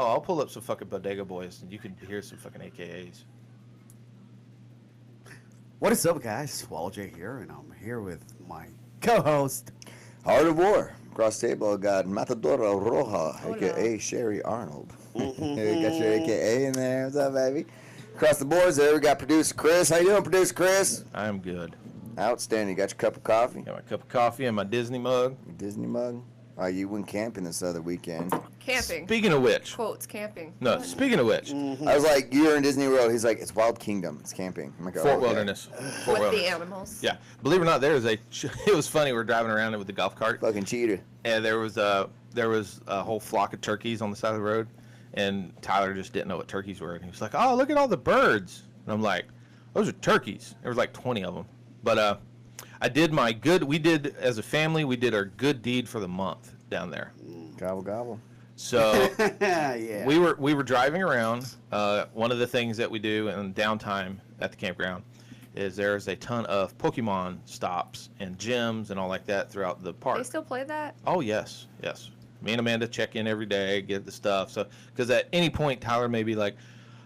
Oh, I'll pull up some fucking Bodega Boys, and you can hear some fucking AKAs. What is up, guys? Swallow J here, and I'm here with my co-host. Heart of War. Across the table, I got Matadora Roja, Hola. a.k.a. Sherry Arnold. You got your a.k.a. in there. What's up, baby? Across the boards there, we got Producer Chris. How you doing, Producer Chris? I'm good. Outstanding. You got your cup of coffee? Got my cup of coffee and my Disney mug. Your Disney mug? You went camping this other weekend. Camping. Speaking of which. Quotes, camping. No, What? speaking of which. I was like, you're in Disney World. He's like, it's Wild Kingdom. It's camping. I'm like, oh, Fort okay. Wilderness. Fort With Wilderness. the animals. Yeah. Believe it or not, it was funny. We were driving around with the golf cart. Fucking cheater. And there was a whole flock of turkeys on the side of the road. And Tyler just didn't know what turkeys were. And he was like, oh, look at all the birds. And I'm like, those are turkeys. There was like 20 of them. But we did, as a family, we did our good deed for the month down there. Gobble, gobble. So Yeah. we were driving around. One of the things that we do in downtime at the campground is there's a ton of Pokemon stops and gyms and all like that throughout the park. They still play that? Oh, yes. Me and Amanda check in every day, get the stuff. So, because at any point, Tyler may be like,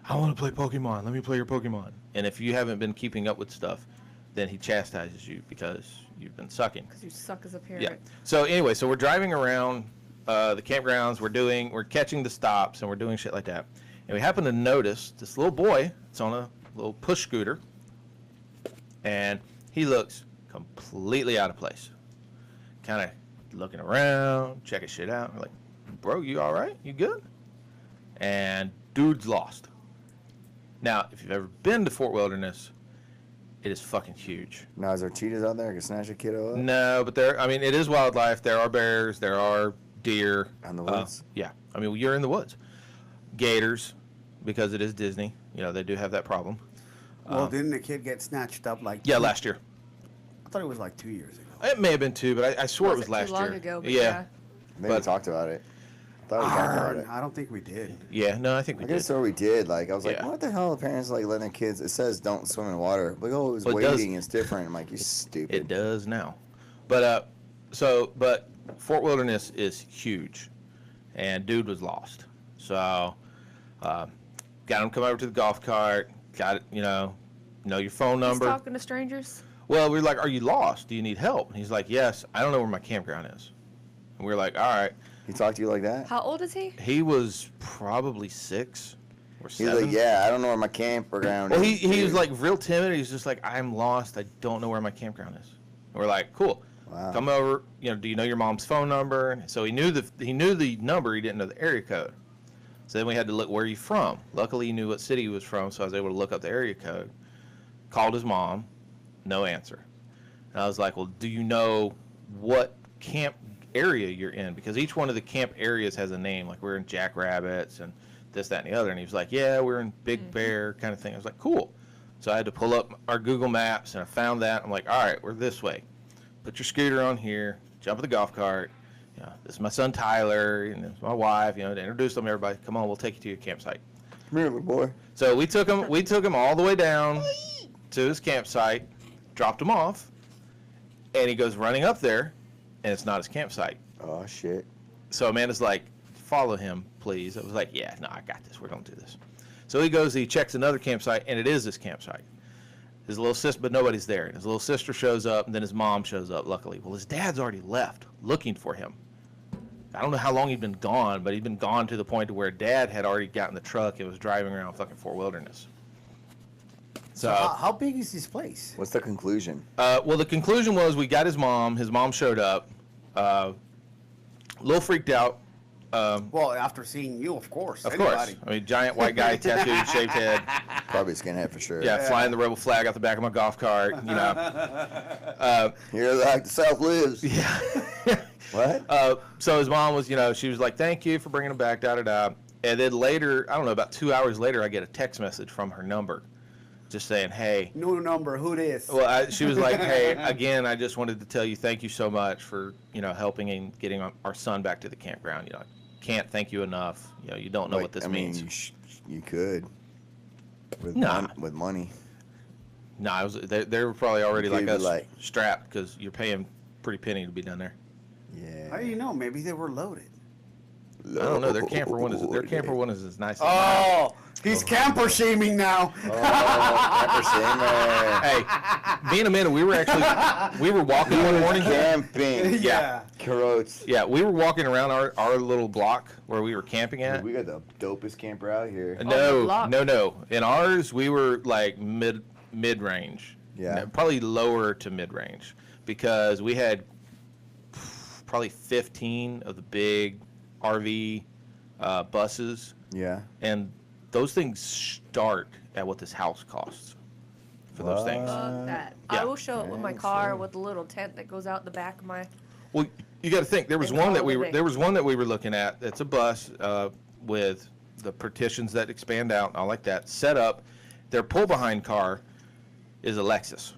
I want to play Pokemon. Let me play your Pokemon. And if you haven't been keeping up with stuff, then he chastises you because you've been sucking. Because you suck as a parent. Yeah. So anyway, so we're driving around the campgrounds. We're catching the stops and we're doing shit like that. And we happen to notice this little boy. It's on a little push scooter, and he looks completely out of place. Kind of looking around, checking shit out. We're like, bro, you all right? You good? And dude's lost. Now, if you've ever been to Fort Wilderness, it is fucking huge. Now, is there cheetahs out there? I can snatch a kiddo up? No, but it is wildlife. There are bears. There are deer. In the woods? Yeah. I mean, you're in the woods. Gators, because it is Disney. You know, they do have that problem. Well, didn't the kid get snatched up like... Yeah, last year. I thought it was like 2 years ago. It may have been 2, but I swore it was Wasn't last too long year. ago, but yeah. yeah. Maybe we talked about it. I thought we talked about it. I don't think we did. Yeah, no, I think we I did. guess so we did. Like, I was like, Yeah. what the hell are parents like letting their kids... It says don't swim in water. Like, oh, it was Well, it does- wading. It's different. I'm like, you're stupid. It does now. But Fort Wilderness is huge, and dude was lost. So got him come over to the golf cart. Got it, know your phone He's number. talking to strangers? Well, we were like, are you lost? Do you need help? And he's like, yes, I don't know where my campground is. And we were like, all right. He talked to you like that? How old is he? He was probably 6 or He 7. was like, yeah, I don't know where my campground Well, is. he was dude." like real timid. He's just like, I'm lost. I don't know where my campground is. And we're like, cool. Wow. Come over. Do you know your mom's phone number? And so he knew the number. He didn't know the area code. So then we had to look, where are you from? Luckily, he knew what city he was from, so I was able to look up the area code. Called his mom. No answer. And I was like, well, do you know what camp area you're in? Because each one of the camp areas has a name. Like, we're in Jackrabbits and this, that, and the other. And he was like, yeah, we're in Big Bear kind of thing. I was like, cool. So I had to pull up our Google Maps, and I found that. I'm like, all right, we're this way. Put your scooter on here. Jump in the golf cart. This is my son Tyler, and this is my wife. To introduce them to everybody. Come on, we'll take you to your campsite. Come here, little boy. So we took him all the way down to his campsite, dropped him off, and he goes running up there, and it's not his campsite. Oh, shit. So Amanda's like, follow him, please. I was like, yeah, no, I got this. We're going to do this. So he goes, he checks another campsite, and it is his campsite. His little sister, but nobody's there. And his little sister shows up, and then his mom shows up, luckily. Well, his dad's already left looking for him. I don't know how long he'd been gone, but he'd been gone to the point to where Dad had already gotten the truck and was driving around fucking Fort Wilderness. So how big is this place? What's the conclusion? well, the conclusion was we got his mom. His mom showed up, a little freaked out. Well, after seeing you, of course. Of Anybody. course. I mean, giant white guy, tattooed, shaved head. Probably a skinhead for sure. Yeah, flying the rebel flag out the back of my golf cart. Here, like the South lives. Yeah. What? So his mom was, she was like, thank you for bringing him back, da-da-da. And then later, I don't know, about 2 hours later, I get a text message from her number just saying, hey. New number, who this? Well, she was like, hey, again, I just wanted to tell you thank you so much for, helping and getting our son back to the campground. I can't thank you enough. You don't know what this means. You could. With money. No, they were probably already like us like, strapped because you're paying pretty penny to be down there. Yeah. How do you know? Maybe they were loaded. I don't know. Their camper one is as nice as mine. Oh, he's camper shaming now. Camper shamer. Hey, me and Amanda, we were walking one morning. Camping. Yeah. Carrots. Yeah, we were walking around our little block where we were camping at. We got the dopest camper out here. the No, block. no. In ours, we were like mid range. Yeah. Probably lower to mid range because we had probably 15 of the big RV buses, Yeah. and those things start at what this house costs for those things. Fuck that. Yeah. I will show it with my Dang, car son. with the little tent that goes out the back of my. Well, you got to think there was And one call that it we a were day. there was one that we were looking at. It's a bus with the partitions that expand out and all like that. Set up, their pull behind car is a Lexus.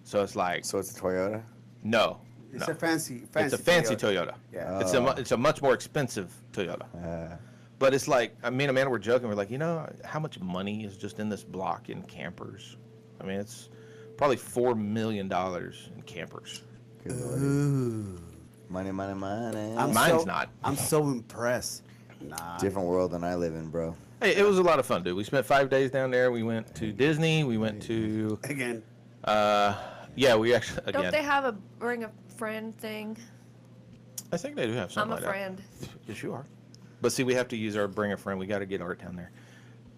So it's like So it's a Toyota? no, It's no. a fancy It's a fancy Toyota. Yeah. It's a much more expensive Toyota. But it's like, me and Amanda were joking. We're like, how much money is just in this block in campers? I mean, it's probably $4 million in campers. Good lord. Ooh. Money, money, money. Mine's not. I'm so impressed. Nah. Different world than I live in, bro. Hey, it was a lot of fun, dude. We spent 5 days down there. We went to Disney. We went to, Again. yeah, we actually, Don't again, they have a bring a friend thing? I think they do have I'm something a like that. friend. Yes, you are. But see, we have to use our bring a friend. We got to get Art down there.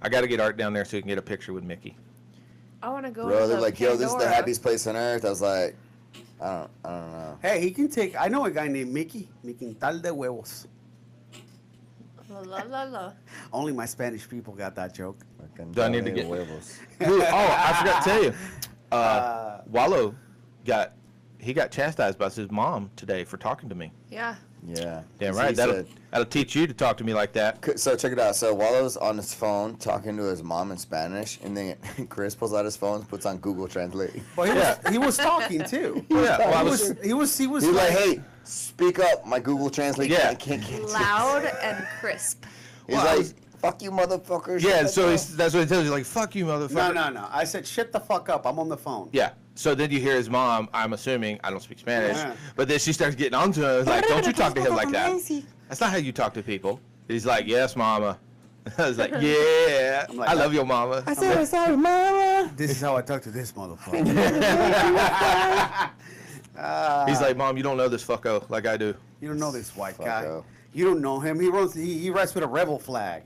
I got to get Art down there so he can get a picture with Mickey. I want to go. Bro, to they're the like, yo, this is the Pandora. happiest place on earth. I was like, I don't know. Hey, he can take. I know a guy named Mickey. Mi quintal de huevos. La la la la. Only my Spanish people got that joke. Fucking Do I need to Johnny get- Huevos. Who- I forgot to tell you. Wallow got chastised by his mom today for talking to me. Yeah. Yeah. Damn So right. he That'll said- teach you to talk to me like that. So check it out. So Wallow's on his phone talking to his mom in Spanish, and then Chris pulls out his phone and puts on Google Translate. But he was talking too. Yeah, well, I he was He's like, hey, speak up. My Google Translate Yeah. can't get you. Loud and crisp. He's Well, I like, was- fuck you, motherfuckers. Yeah, Shut so up. that's what he tells you. Like, fuck you, motherfucker. No. I said, shut the fuck up. I'm on the phone. Yeah. So then you hear his mom. I'm assuming I don't speak Spanish, Yeah. but then she starts getting onto him. Like, don't you talk to him like that? That's not how you talk to people. He's like, yes, mama. I was like, yeah, I'm like, I love your mama. I said, sorry, mama. This is how I talk to this motherfucker. He's like, mom, you don't know this fucko like I do. You don't know this white guy. Fucko. You don't know him. He runs. He writes with a rebel flag.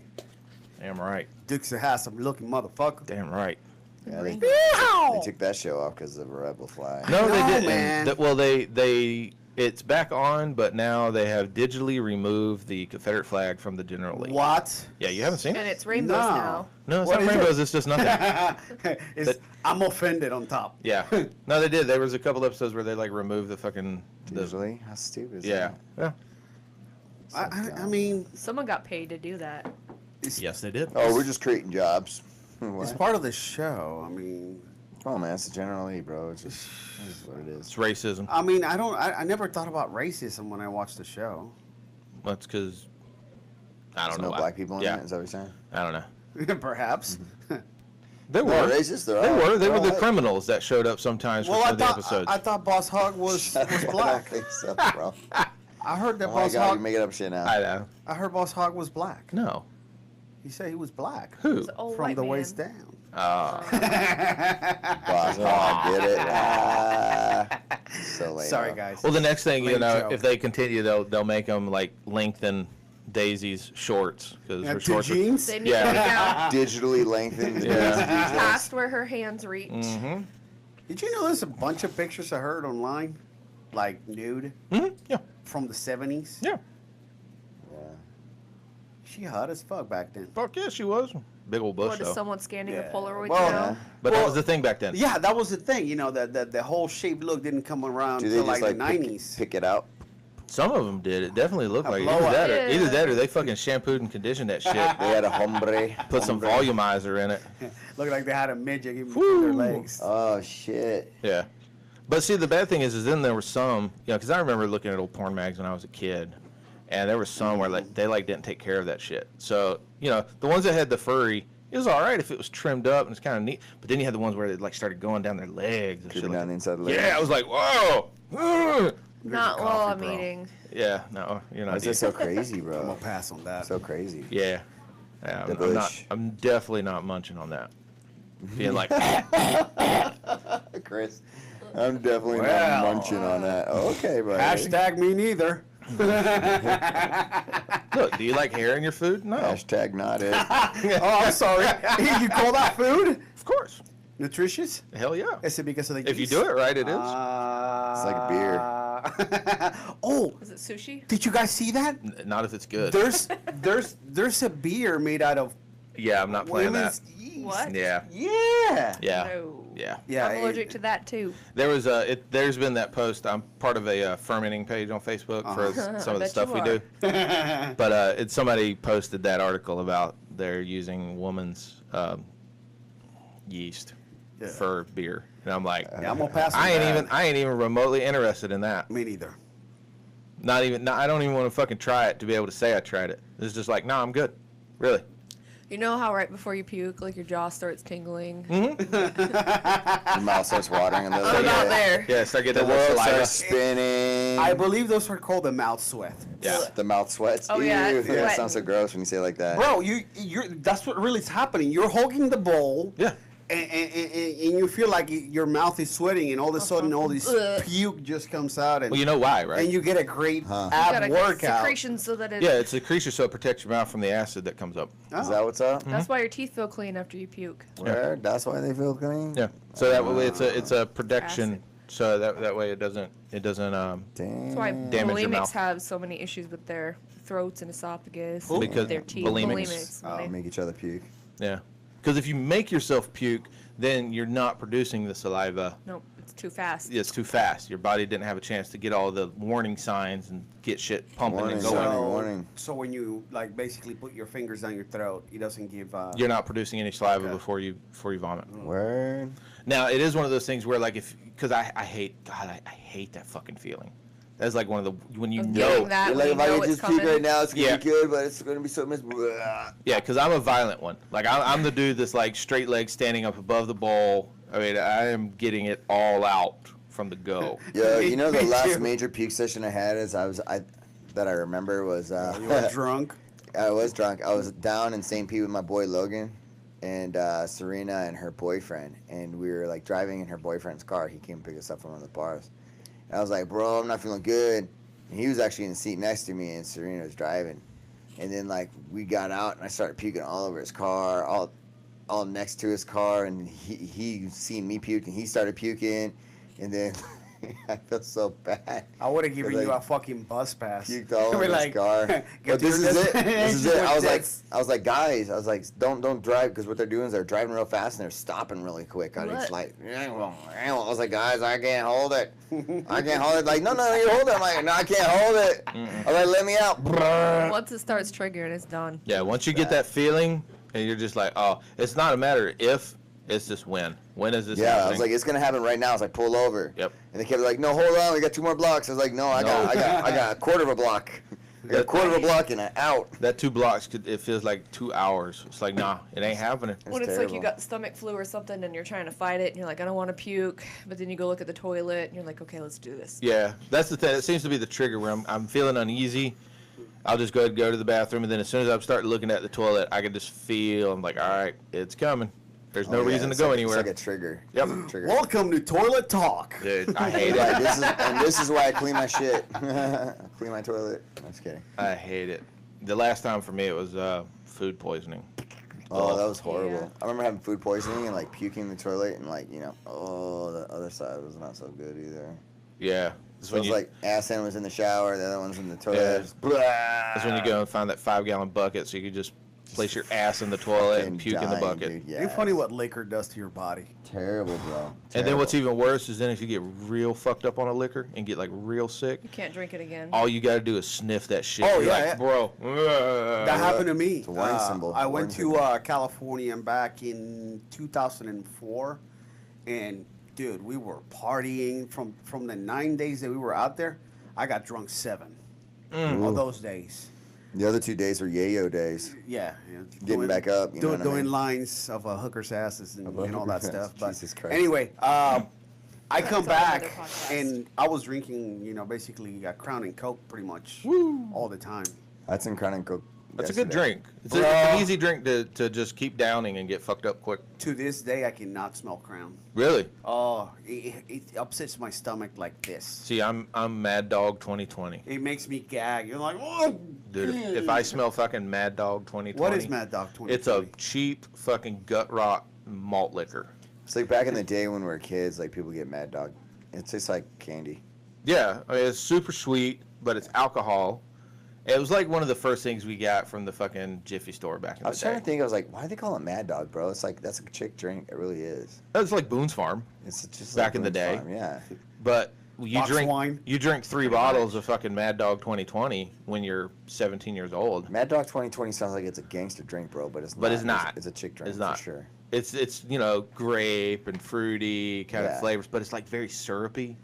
Damn right. Dukes of Hazzard looking motherfucker. Damn right. Yeah, they took that show off because of a rebel flag. No, they know, didn't. man. Well, they it's back on, but now they have digitally removed the Confederate flag from the General Lee. What? Yeah, you haven't seen And it? it's rainbows No. now. No, it's What not is it? rainbows. It's just nothing. It's, I'm offended on top. Yeah. No, they did. There was a couple episodes where they like removed the fucking. Usually, how stupid is Yeah. that? Yeah. I mean, Someone got paid to do that. Yes, they did. Oh, we're just creating jobs. it's What? part of the show. I mean, Oh man, it's the General Lee, bro. It's just this is what it is. It's racism. I never thought about racism when I watched the show. That's because I There's don't know. no black people in yeah. it. Is that what you're saying? I don't know. Perhaps. They were. No, racist. They were. They were the all criminals that showed up sometimes for Well, some I of the thought episodes. I thought Boss Hog was Shut black. up, bro. I heard that Oh my Boss god, you're Hog. making up shit now. I know. I heard Boss Hog was black. No. He said he was black. Who? It's an old From white the man. waist down. Oh. Boss Hog, get it? So lame. Sorry, bro. guys. Well, the next thing, Lame joke. if they continue, they'll make them like lengthen Daisy's shorts because her To shorts. jeans? They need Yeah. to take out Digitally lengthened. Yeah. past where her hands reach. Mm-hmm. Did you know there's a bunch of pictures I heard online, like nude, Mm-hmm. Yeah. from the 70s? Yeah. Yeah. She hot as fuck back then. Fuck yeah, she was. Big old bush What is though. someone scanning Yeah. a Polaroid Well, now? But that Well, was the thing back then. Yeah, that was the thing. You know, the whole shape look didn't come around Do they until just like like the 90s. pick it out? Some of them did. It definitely looked A like it. blowout. Either that or Yeah. they fucking shampooed and conditioned that shit. They had a hombre. Put some volumizer in it. Looked like they had a midget giving them their legs. Oh shit. Yeah. But see, the bad thing is then there were some, because I remember looking at old porn mags when I was a kid, and there was some where like they like didn't take care of that shit. So the ones that had the furry, it was all right if it was trimmed up and it's kind of neat. But then you had the ones where it like started going down their legs and shit. Creeping Like down the that. inside of the leg. Yeah, I was like, whoa. Not your while coffee, I'm bro. eating. Yeah, no, you're Why not. is this eating. so crazy, I'm gonna bro? pass on that. So crazy. Yeah, yeah. The I'm not. bush. I'm definitely not munching on that. Being like, Chris, I'm definitely Well. not munching on that. Okay, bro. Hashtag me neither. look, do you like hair in your food? No, Hashtag not it. Oh, I'm sorry. You call that food? of course. Nutritious? Hell yeah. Is it because of the If you yeast? do it right, it is. It's like beer. Oh, Is it sushi? did you guys see that? Not if it's good. There's a beer made out of Yeah, I'm not playing that. women's yeast. What? Yeah, Yeah. yeah, No. yeah. Yeah. I'm allergic to that too. There was there's been that post. I'm part of a fermenting page on Facebook for some of the Bet stuff you we are. do. But it's somebody posted that article about they're using woman's yeast Yeah. for beer, and I'm like, Yeah, I'm gonna pass on I that. ain't even remotely interested in that. Me neither. Not even. I don't even want to fucking try it to be able to say I tried it. It's just like, no, I'm good. Really. You know how right before you puke, like your jaw starts tingling? Your mouth starts watering. And I'm about there. Yeah, start The getting that world little saliva. starts spinning. I believe those are called the mouth sweat. Yeah. The mouth sweats. Oh, yeah, Ew, it's that sweating. sounds so gross when you say it like that. Bro, you're that's what really is happening. You're holding the bowl. Yeah. And you feel like your mouth is sweating, and all of a sudden, all this Ugh. puke just comes out, and Well, you know why, right? and you get a great Huh. You ab got a workout. secretion so that it. Yeah, it's a creature so it protects your mouth from the acid that comes up. Is that what's up? That's why your teeth feel clean after you puke. Where? That's why they feel clean? Yeah. So that way it's a protection. Acid. So that way it doesn't Damn. That's why Damage your bulimics mouth. have so many issues with their throats and esophagus. Ooh. and Because their teeth. bulimics. when they- Make each other puke. yeah. Because if you make yourself puke, then you're not producing the saliva. Nope, it's too fast. It's too fast. Your body didn't have a chance to get all the warning signs and get shit pumping Warning and sign. going. Warning. So when you like basically put your fingers down your throat, it doesn't give. You're not producing any saliva Okay. before you vomit. Word. Now it is one of those things where like because I hate I hate that fucking feeling. That's like one of the when you Of know. getting that You're when like, you if I know could it's just puke coming. right now, it's going to Yeah. be good, but it's going to be so miserable. Yeah, because I'm a violent one. Like I'm the dude that's like straight legs standing up above the bowl. I mean, I am getting it all out from the go. Yeah, you know the Me last too. major puke session I had is that I remember was You were drunk. I was drunk. I was down in St. Pete with my boy Logan and Serena and her boyfriend, and we were like driving in her boyfriend's car. He came and picked us up from one of the bars. And I was like, bro, I'm not feeling good. And he was actually in the seat next to me, and Serena was driving. And then like we got out, and I started puking all over his car, all next to his car, and he seen me puke, and he started puking, and then I felt so bad. I would have given Like, you a fucking bus pass. Puked all Be over his car. get But to this your is it. This is destination it. with this. I was like, guys, don't drive, because what they're doing is they're driving real fast and they're stopping really quick on each What? light. I was like, guys, I can't hold it. I can't hold it. Like, no, you hold it. I'm like, no, I can't hold it. I was like, let me out. Once it starts triggering, it's done. Yeah, once you get that feeling, and you're just like, oh, it's not a matter of if, it's just when. When is this Yeah, happening? I was like, it's gonna happen right now. I was like, pull over. Yep. And they kept like, no, hold on, we got 2 more blocks. I was like, no, I got a quarter of a block. I got a quarter of a block and I'm out. that 2 blocks, it feels like 2 hours. It's like, nah, it ain't happening. When it's like terrible. you got stomach flu or something and you're trying to fight it and you're like, I don't want to puke, but then you go look at the toilet and you're like, okay, let's do this. Yeah, that's the thing. It seems to be the trigger where I'm feeling uneasy. I'll just go ahead and go to the bathroom, and then as soon as I start looking at the toilet, I can just feel, I'm like, all right, it's coming. There's no Oh, yeah, reason to it's go like, anywhere. It's like a trigger. Yep. Trigger. Welcome to Toilet Talk. Dude, I hate Like, it. this is why I clean my shit. Clean my toilet. I'm just kidding. I hate it. The last time for me, it was food poisoning. Oh, that was horrible. Yeah. I remember having food poisoning and like puking in the toilet and like, the other side was not so good either. Yeah. That's So it was like ass end was in the shower, the other one's in the toilet. Yeah. Just blah. that's when you go and find that 5-gallon bucket so you can just place your ass in the toilet and Fucking puke in the dying, bucket. dude. Yeah. Ain't funny what liquor does to your body. Terrible, bro. And then what's Terrible. even worse is then if you get real fucked up on a liquor and get like real sick, You can't drink it again. all you gotta do is sniff that shit. Oh, You're yeah, like, yeah. bro. That happened to me. It's a warning symbol. I went Warning to symbol. California and back in 2004, and dude, we were partying from the 9 days that we were out there. I got drunk 7 of those days. The other 2 days were yayo days. Yeah, Getting back up, you know what I doing mean? lines of hookers' asses and all that stuff. But Jesus Christ. anyway, I come That's on another back podcast. and I was drinking, basically Crown and Coke pretty much all the time. That's in Crown and Coke. That's a good yesterday. drink. It's an easy drink to just keep downing and get fucked up quick. To this day, I cannot smell Crown. Really? Oh, it upsets my stomach like this. See, I'm Mad Dog 2020. It makes me gag. You're like, oh, Dude, if I smell fucking Mad Dog 2020. What is Mad Dog 2020? It's a cheap fucking gut rot malt liquor. It's like back in the day when we were kids, like people get Mad Dog. It tastes like candy. Yeah, I mean, it's super sweet, but it's alcohol. It was like one of the first things we got from the fucking Jiffy store back in I the was trying day. to think. I was like, why do they call it Mad Dog, bro? It's like that's a chick drink. It really is. It's like Boone's Farm, It's just Back like in the Boone's day. Farm, yeah. but you Box drink wine. you drink 3 bottles of fucking Mad Dog 2020 when you're 17 years old. Mad Dog 2020 sounds like it's a gangster drink, bro, but it's not. But it's not. It's a chick drink It's not. for sure. It's grape and fruity kind of Yeah. flavors, but it's like very syrupy.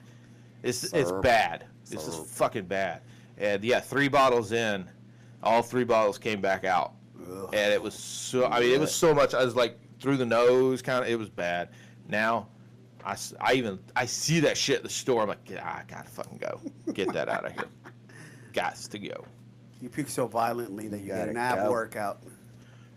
It's Syrup. bad. It's Syrup. just fucking bad. And yeah, 3 bottles in, all 3 bottles came back out, and it was so. I mean, it was so much. I was like through the nose, kind of. It was bad. Now, I see that shit at the store. I'm like, I gotta fucking go. Get that out of here. Gots to go. You puke so violently that you get an ab Gotta go. workout.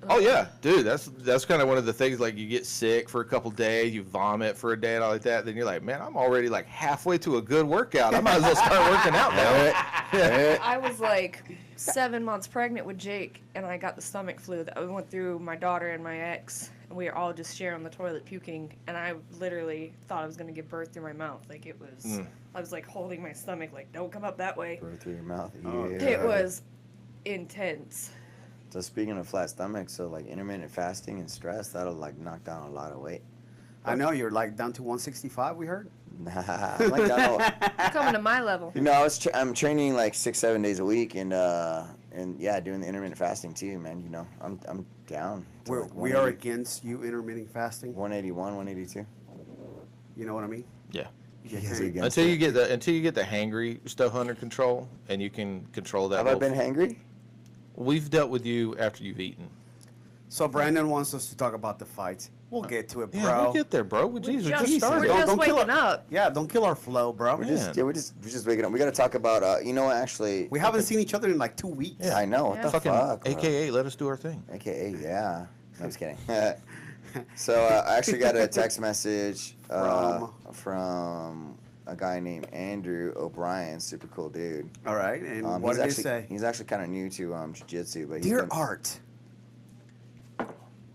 Oh yeah, dude, that's kind of one of the things. Like you get sick for a couple days, you vomit for a day and all like that. Then you're like, man, I'm already like halfway to a good workout. I might as well start working out now. I was like 7 months pregnant with Jake, and I got the stomach flu that I went through my daughter and my ex, and we were all just sharing the toilet puking, and I literally thought I was gonna give birth through my mouth. Like it was, I was like holding my stomach, like don't come up that way. Go through your mouth. Oh. Yeah. It was intense. So speaking of flat stomach, so like intermittent fasting and stress, that'll like knock down a lot of weight. I know you're like down to 165. We heard. I'm like down to, You're coming to my level. you know, I'm training like 6-7 days a week, and yeah, doing the intermittent fasting too, man. You know, I'm down. to, like, We are 180 against you intermittent fasting. 181, 182. You know what I mean? Yeah. You Yes, can't- against Until it. you get the hangry stuff under control, and you can control that. Have I little- been hangry? We've dealt with you after you've eaten. So Brandon wants us to talk about the fights. We'll get to it, bro. Yeah, we'll get there, bro. Jeez, we just started. Don't- We're just don't kill waking it. up. Yeah, don't kill our flow, bro. We're Man. just we're just waking up. We got to talk about you know what, actually. We haven't seen each other in like 2 weeks. Yeah, I know. What Yeah. the Fucking fuck? bro? AKA, let us do our thing. AKA, yeah. No, I'm just kidding. So I actually got a text message from a guy named Andrew O'Brien, super cool dude. All right. And what he's did actually, he say? He's actually kind of new to jiu-jitsu, but he's Dear been, Art.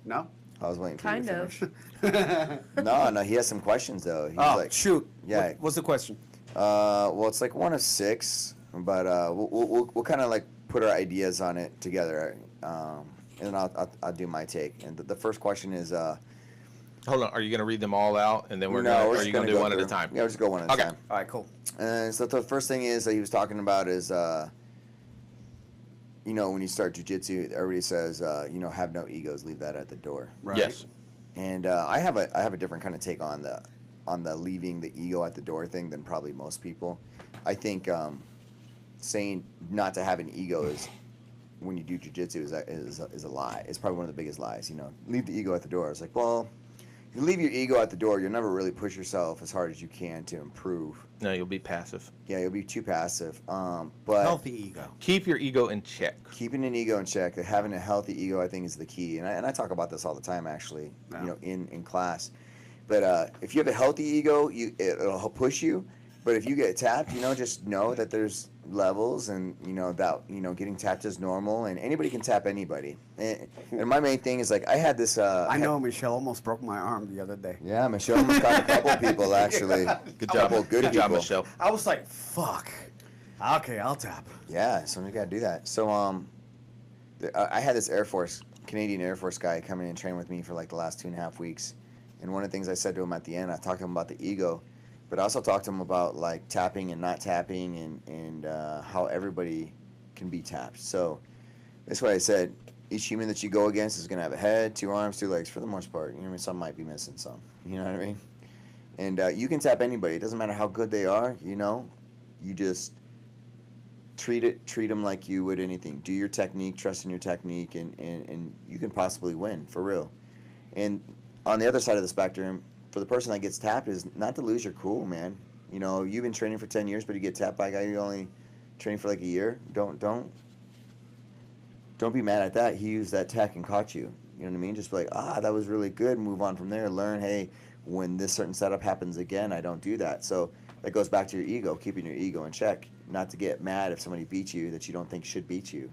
No? I was waiting for Kind you to of. finish. No, he has some questions though. He's Oh, like, shoot. Yeah. What's the question? well, it's like 1 of 6, but we'll kind of like put our ideas on it together, and then I'll do my take. And the first question is, Hold on, are you gonna read them all out, and then no, are just you gonna do go one at a through. time? Yeah, we'll just go one at Okay. a time. All right, cool. And so the first thing is that he was talking about is, you know, when you start jujitsu, everybody says, you know, have no egos, leave that at the door. Right. Yes. And I have a different kind of take on the leaving the ego at the door thing than probably most people. I think saying not to have an ego is when you do jujitsu is a lie. It's probably one of the biggest lies. You know, leave the ego at the door. It's like, well, if you leave your ego at the door, you'll never really push yourself as hard as you can to improve. No, you'll be passive. Yeah, you'll be too passive. But Healthy ego. Keep your ego in check. keeping an ego in check, having a healthy ego, I think is the key. And I talk about this all the time, actually, Yeah. you know, in class. But if you have a healthy ego, it'll help push you. But if you get tapped, you know, just know that there's levels, and you know that getting tapped is normal, and anybody can tap anybody. And my main thing is like I had this. I know Michelle almost broke my arm the other day. Yeah, Michelle almost got a couple people actually. Good job. Couple good Good job, people. Michelle. I was like, fuck. Okay, I'll tap. Yeah, somebody got to do that. So I had this Canadian Air Force guy come in and train with me for like the last 2.5 weeks. And one of the things I said to him at the end, I talked to him about the ego, but I also talked to him about like tapping and not tapping, and how everybody can be tapped. So that's why I said each human that you go against is going to have a head, 2 arms, 2 legs for the most part. You know what I mean? Some might be missing some. You know what I mean? And you can tap anybody. It doesn't matter how good they are. You know, you just treat them like you would anything. Do your technique, trust in your technique, and you can possibly win for real. And on the other side of the spectrum, for the person that gets tapped is not to lose your cool, man. You know, you've been training for 10 years, but you get tapped by a guy you only training for like a year. Don't be mad at that. He used that tech and caught you. You know what I mean? Just be like, that was really good. Move on from there. Learn, hey, when this certain setup happens again, I don't do that. So that goes back to your ego, keeping your ego in check. Not to get mad if somebody beats you that you don't think should beat you.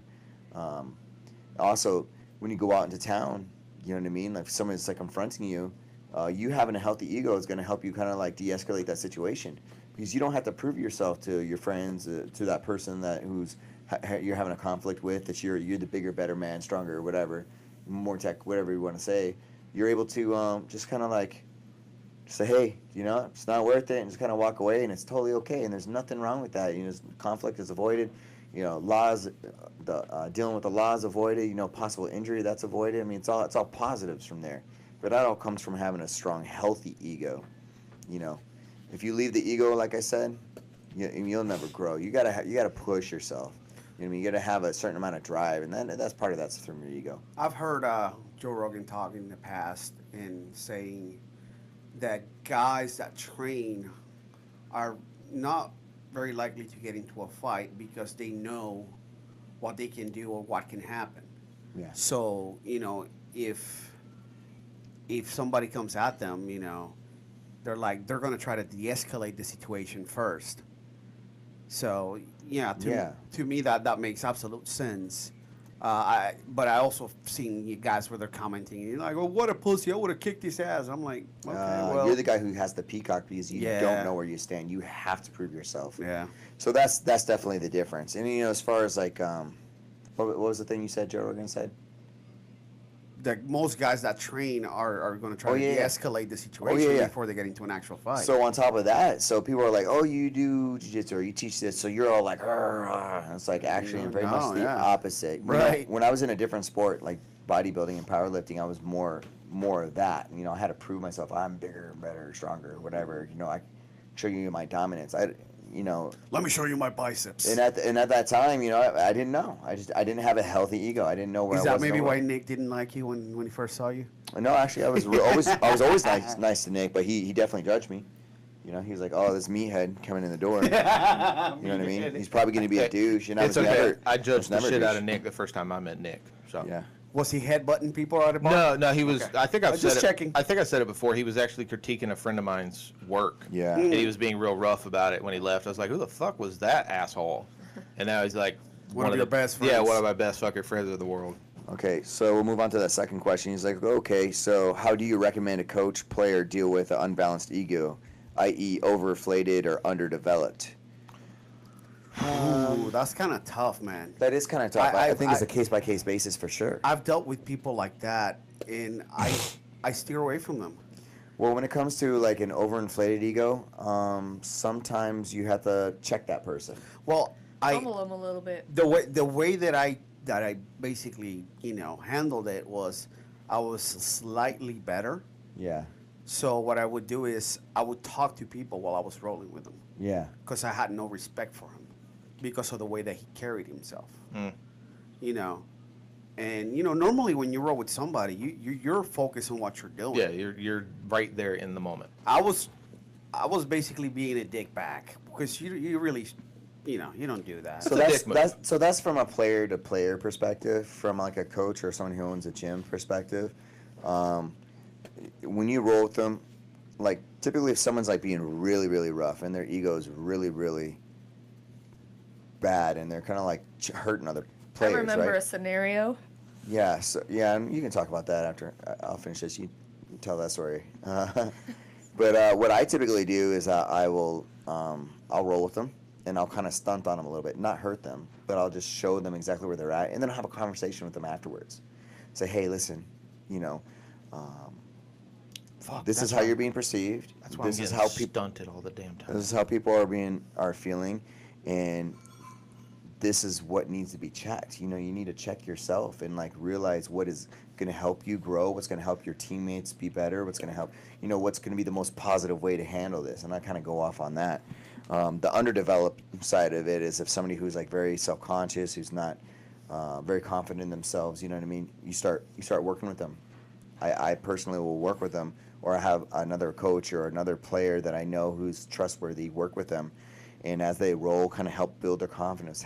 Also, when you go out into town, you know what I mean? Like if someone's like confronting you, you having a healthy ego is going to help you kind of like de-escalate that situation, because you don't have to prove yourself to your friends, to that person that you're having a conflict with, that you're the bigger, better man, stronger, whatever, more tech, whatever you want to say. You're able to just kind of like say, hey, you know, it's not worth it, and just kind of walk away, and it's totally okay, and there's nothing wrong with that. You know, conflict is avoided. You know, dealing with the laws avoided. You know, possible injury that's avoided. I mean, it's all positives from there. But that all comes from having a strong, healthy ego. You know, if you leave the ego, like I said, you'll never grow. You gotta push yourself. You know what I mean? You gotta have a certain amount of drive, and that's part of that's from your ego. I've heard Joe Rogan talk in the past and saying that guys that train are not very likely to get into a fight because they know what they can do or what can happen. Yeah. So, you know, if somebody comes at them, you know, they're going to try to de-escalate the situation first. So, to me that makes absolute sense. But I also seen you guys where they're commenting, and you're like, well, what a pussy, I would have kicked his ass. I'm like, okay, well. You're the guy who has the peacock because you don't know where you stand. You have to prove yourself. Yeah. So that's definitely the difference. And, you know, as far as like, what was the thing you said, Joe Rogan said? That most guys that train are going to try to de-escalate the situation before they get into an actual fight. So on top of that, so people are like, oh, you do jiu-jitsu or you teach this, so you're all like, and it's like actually very much the opposite. Right. When I was in a different sport, like bodybuilding and powerlifting, I was more of that. You know, I had to prove myself. I'm bigger, better, stronger, whatever. You know, I show you my dominance. Let me show you my biceps. And at that time, you know, I didn't know. I didn't have a healthy ego. I didn't know where I was. Is that maybe why Nick didn't like you when he first saw you? No, actually, I was always nice to Nick, but he definitely judged me. You know, he was like, "Oh, this meathead coming in the door." You know what I mean? He's probably going to be a douche. And It's okay. I judged the shit out of Nick the first time I met Nick. So yeah. Was he headbutting people out of the bar? No, he was. Okay. I think I've said just it. Checking. I think I said it before. He was actually critiquing a friend of mine's work. Yeah. And he was being real rough about it when he left. I was like, "Who the fuck was that asshole?" And now he's like, one of your best friends. Yeah, one of my best fucking friends in the world. Okay, so we'll move on to that second question. He's like, okay, so how do you recommend a coach, player deal with an unbalanced ego, i.e., overinflated or underdeveloped? Ooh, that's kind of tough, man. That is kind of tough. I think it's a case-by-case basis for sure. I've dealt with people like that, and I steer away from them. Well, when it comes to like an overinflated ego, sometimes you have to check that person. Well, Humble them a little bit. The way that I basically, you know, handled it was I was slightly better. Yeah. So what I would do is I would talk to people while I was rolling with them. Yeah. Because I had no respect for him because of the way that he carried himself. You know, and you know, normally when you roll with somebody, you're focused on what you're doing. Yeah, you're right there in the moment. I was basically being a dick back because you really, you know, you don't do that. So that's from a player to player perspective, from like a coach or someone who owns a gym perspective. When you roll with them, like typically if someone's like being really, really rough and their ego is really, really bad and they're kind of like hurting other players, I remember right? a scenario. Yeah, so and you can talk about that after I'll finish this. You tell that story. But what I typically do is I'll roll with them and I'll kind of stunt on them a little bit, not hurt them, but I'll just show them exactly where they're at, and then I'll have a conversation with them afterwards. Say, hey, listen, you know, this is how you're being perceived. That's why this I'm is getting how people stunted all the damn time. This is how people are feeling, and this is what needs to be checked. You know, you need to check yourself and like realize what is going to help you grow, what's going to help your teammates be better, what's going to help, you know, what's going to be the most positive way to handle this. And I kind of go off on that. The underdeveloped side of it is if somebody who's like very self-conscious, who's not very confident in themselves, you know what I mean? You start working with them, I personally will work with them, or I have another coach or another player that I know who's trustworthy, work with them. And as they roll, kind of help build their confidence,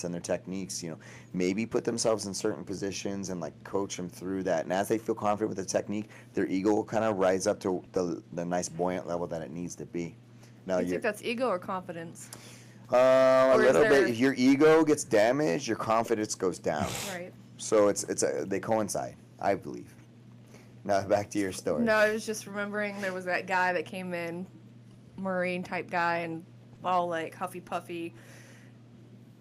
in their techniques, maybe put themselves in certain positions and like coach them through that. And as they feel confident with the technique, their ego will kind of rise up to the nice buoyant level that it needs to be. Now, You think that's ego or confidence? a Or is little there- bit. If your ego gets damaged, your confidence goes down. Right. So they coincide, I believe. Now back to your story. No, I was just remembering there was that guy that came in, Marine type guy, and all like huffy puffy.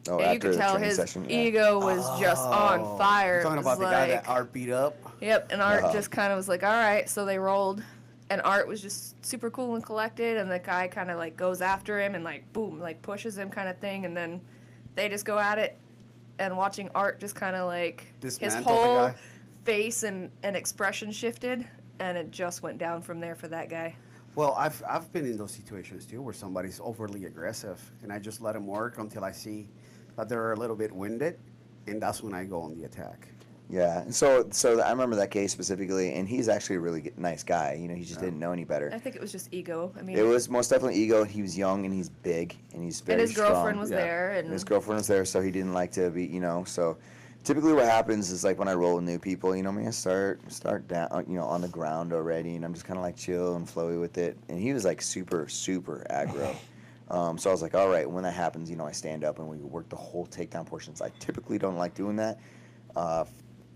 Oh, And you after could the tell training his session, yeah. ego was just on fire. You're talking It about was the guy that like- Art beat up. Yep, and Art Uh-huh. just kind of was like, all right, so they rolled. And Art was just super cool and collected, and the guy kind of like goes after him and like boom, like pushes him kind of thing, and then they just go at it. And watching Art just kind of like his Dismantle the whole guy. face and expression shifted, and it just went down from there for that guy. Well, I've been in those situations too, where somebody's overly aggressive, and I just let them work until I see that they're a little bit winded, and that's when I go on the attack. Yeah, and so I remember that case specifically, and he's actually a really nice guy. He just didn't know any better. I think it was just ego. I mean, It was most definitely ego. He was young and he's big and he's very and his girlfriend strong. was Yeah. there, And and his girlfriend was there, so he didn't like to be, So typically what happens is like when I roll with new people, I start down, on the ground already, and I'm just kind of like chill and flowy with it. And he was like super, super aggro. So I was like, all right, when that happens, I stand up and we work the whole takedown portions. I typically don't like doing that.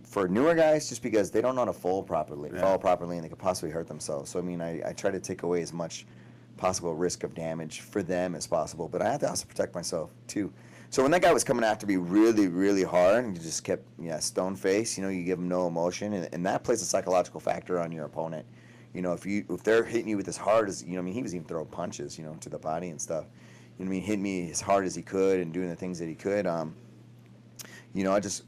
For newer guys, just because they don't know how to fall properly, and they could possibly hurt themselves. So I try to take away as much possible risk of damage for them as possible, but I have to also protect myself too. So when that guy was coming after me really, really hard, and you just kept stone face, you give them no emotion, and that plays a psychological factor on your opponent. If they're hitting you with as hard as he was even throwing punches, to the body and stuff. Hitting me as hard as he could and doing the things that he could. I just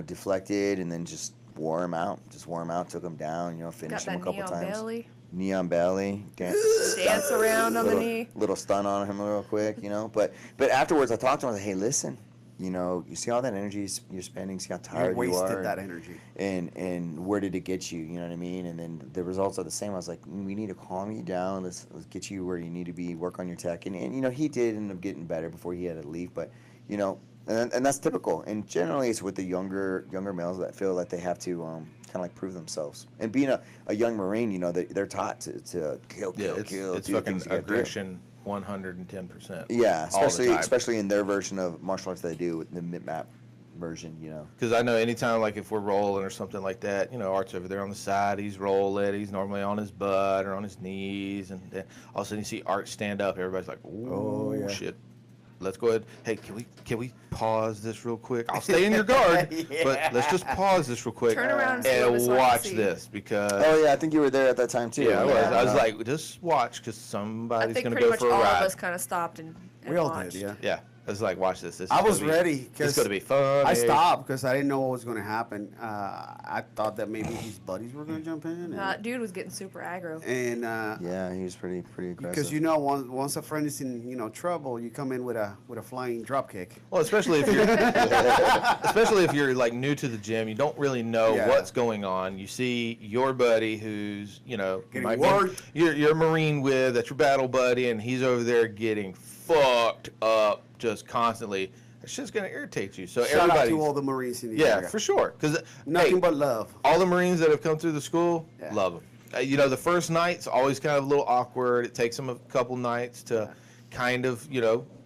deflected and then just wore him out. Took him down. got Finished him that a couple knee on times. belly. Knee on belly. Dance around on the little, knee. Little stun on him real quick. But afterwards I talked to him. I was like, hey, listen. You see all that energy you're spending. See how You tired you wasted are. that energy. And where did it get you? You know what I mean? And then the results are the same. I was like, we need to calm you down. Let's get you where you need to be. Work on your tech. And he did end up getting better before he had to leave. But and that's typical. And generally, it's with the younger males that feel that they have to kind of like prove themselves. And being a young Marine, they're taught to kill, It's do the fucking things you gotta do. aggression 110%. Yeah, all the time. especially in their version of martial arts they do with the mid-map version. Because I know anytime, like if we're rolling or something like that, Art's over there on the side, he's rolling, he's normally on his butt or on his knees, and then all of a sudden you see Art stand up, everybody's like, "Oh, yeah. shit." Let's go ahead. Hey, can we pause this real quick? I'll stay in your guard, but let's just pause this real quick Turn around and flip us so I can watch see. this because Oh yeah, I think you were there at that time too. yeah, I was. Yeah. I was like, just watch because I somebody's think gonna pretty go much for a all ride. of us kind of stopped and We all watched. did, yeah. Yeah, I was like, watch this. I was ready It's because gonna be fun. I stopped because I didn't know what was going to happen. I thought that maybe his buddies were going to jump in. Dude was getting super aggro. And Yeah, he was pretty aggressive. because once a friend is in trouble, you come in with a flying drop kick. Well, especially if you're like new to the gym, you don't really know Yeah. what's going on. You see your buddy who's Getting might be- worked. you're a Marine with, that's your battle buddy, and he's over there getting fucked up just constantly. It's just gonna irritate you. So Shout out everybody, to all the Marines in the yeah, area. for sure. Because Nothing but love. all the Marines that have come through the school, Yeah. love them. The first night's always kind of a little awkward. It takes them a couple nights to kind of,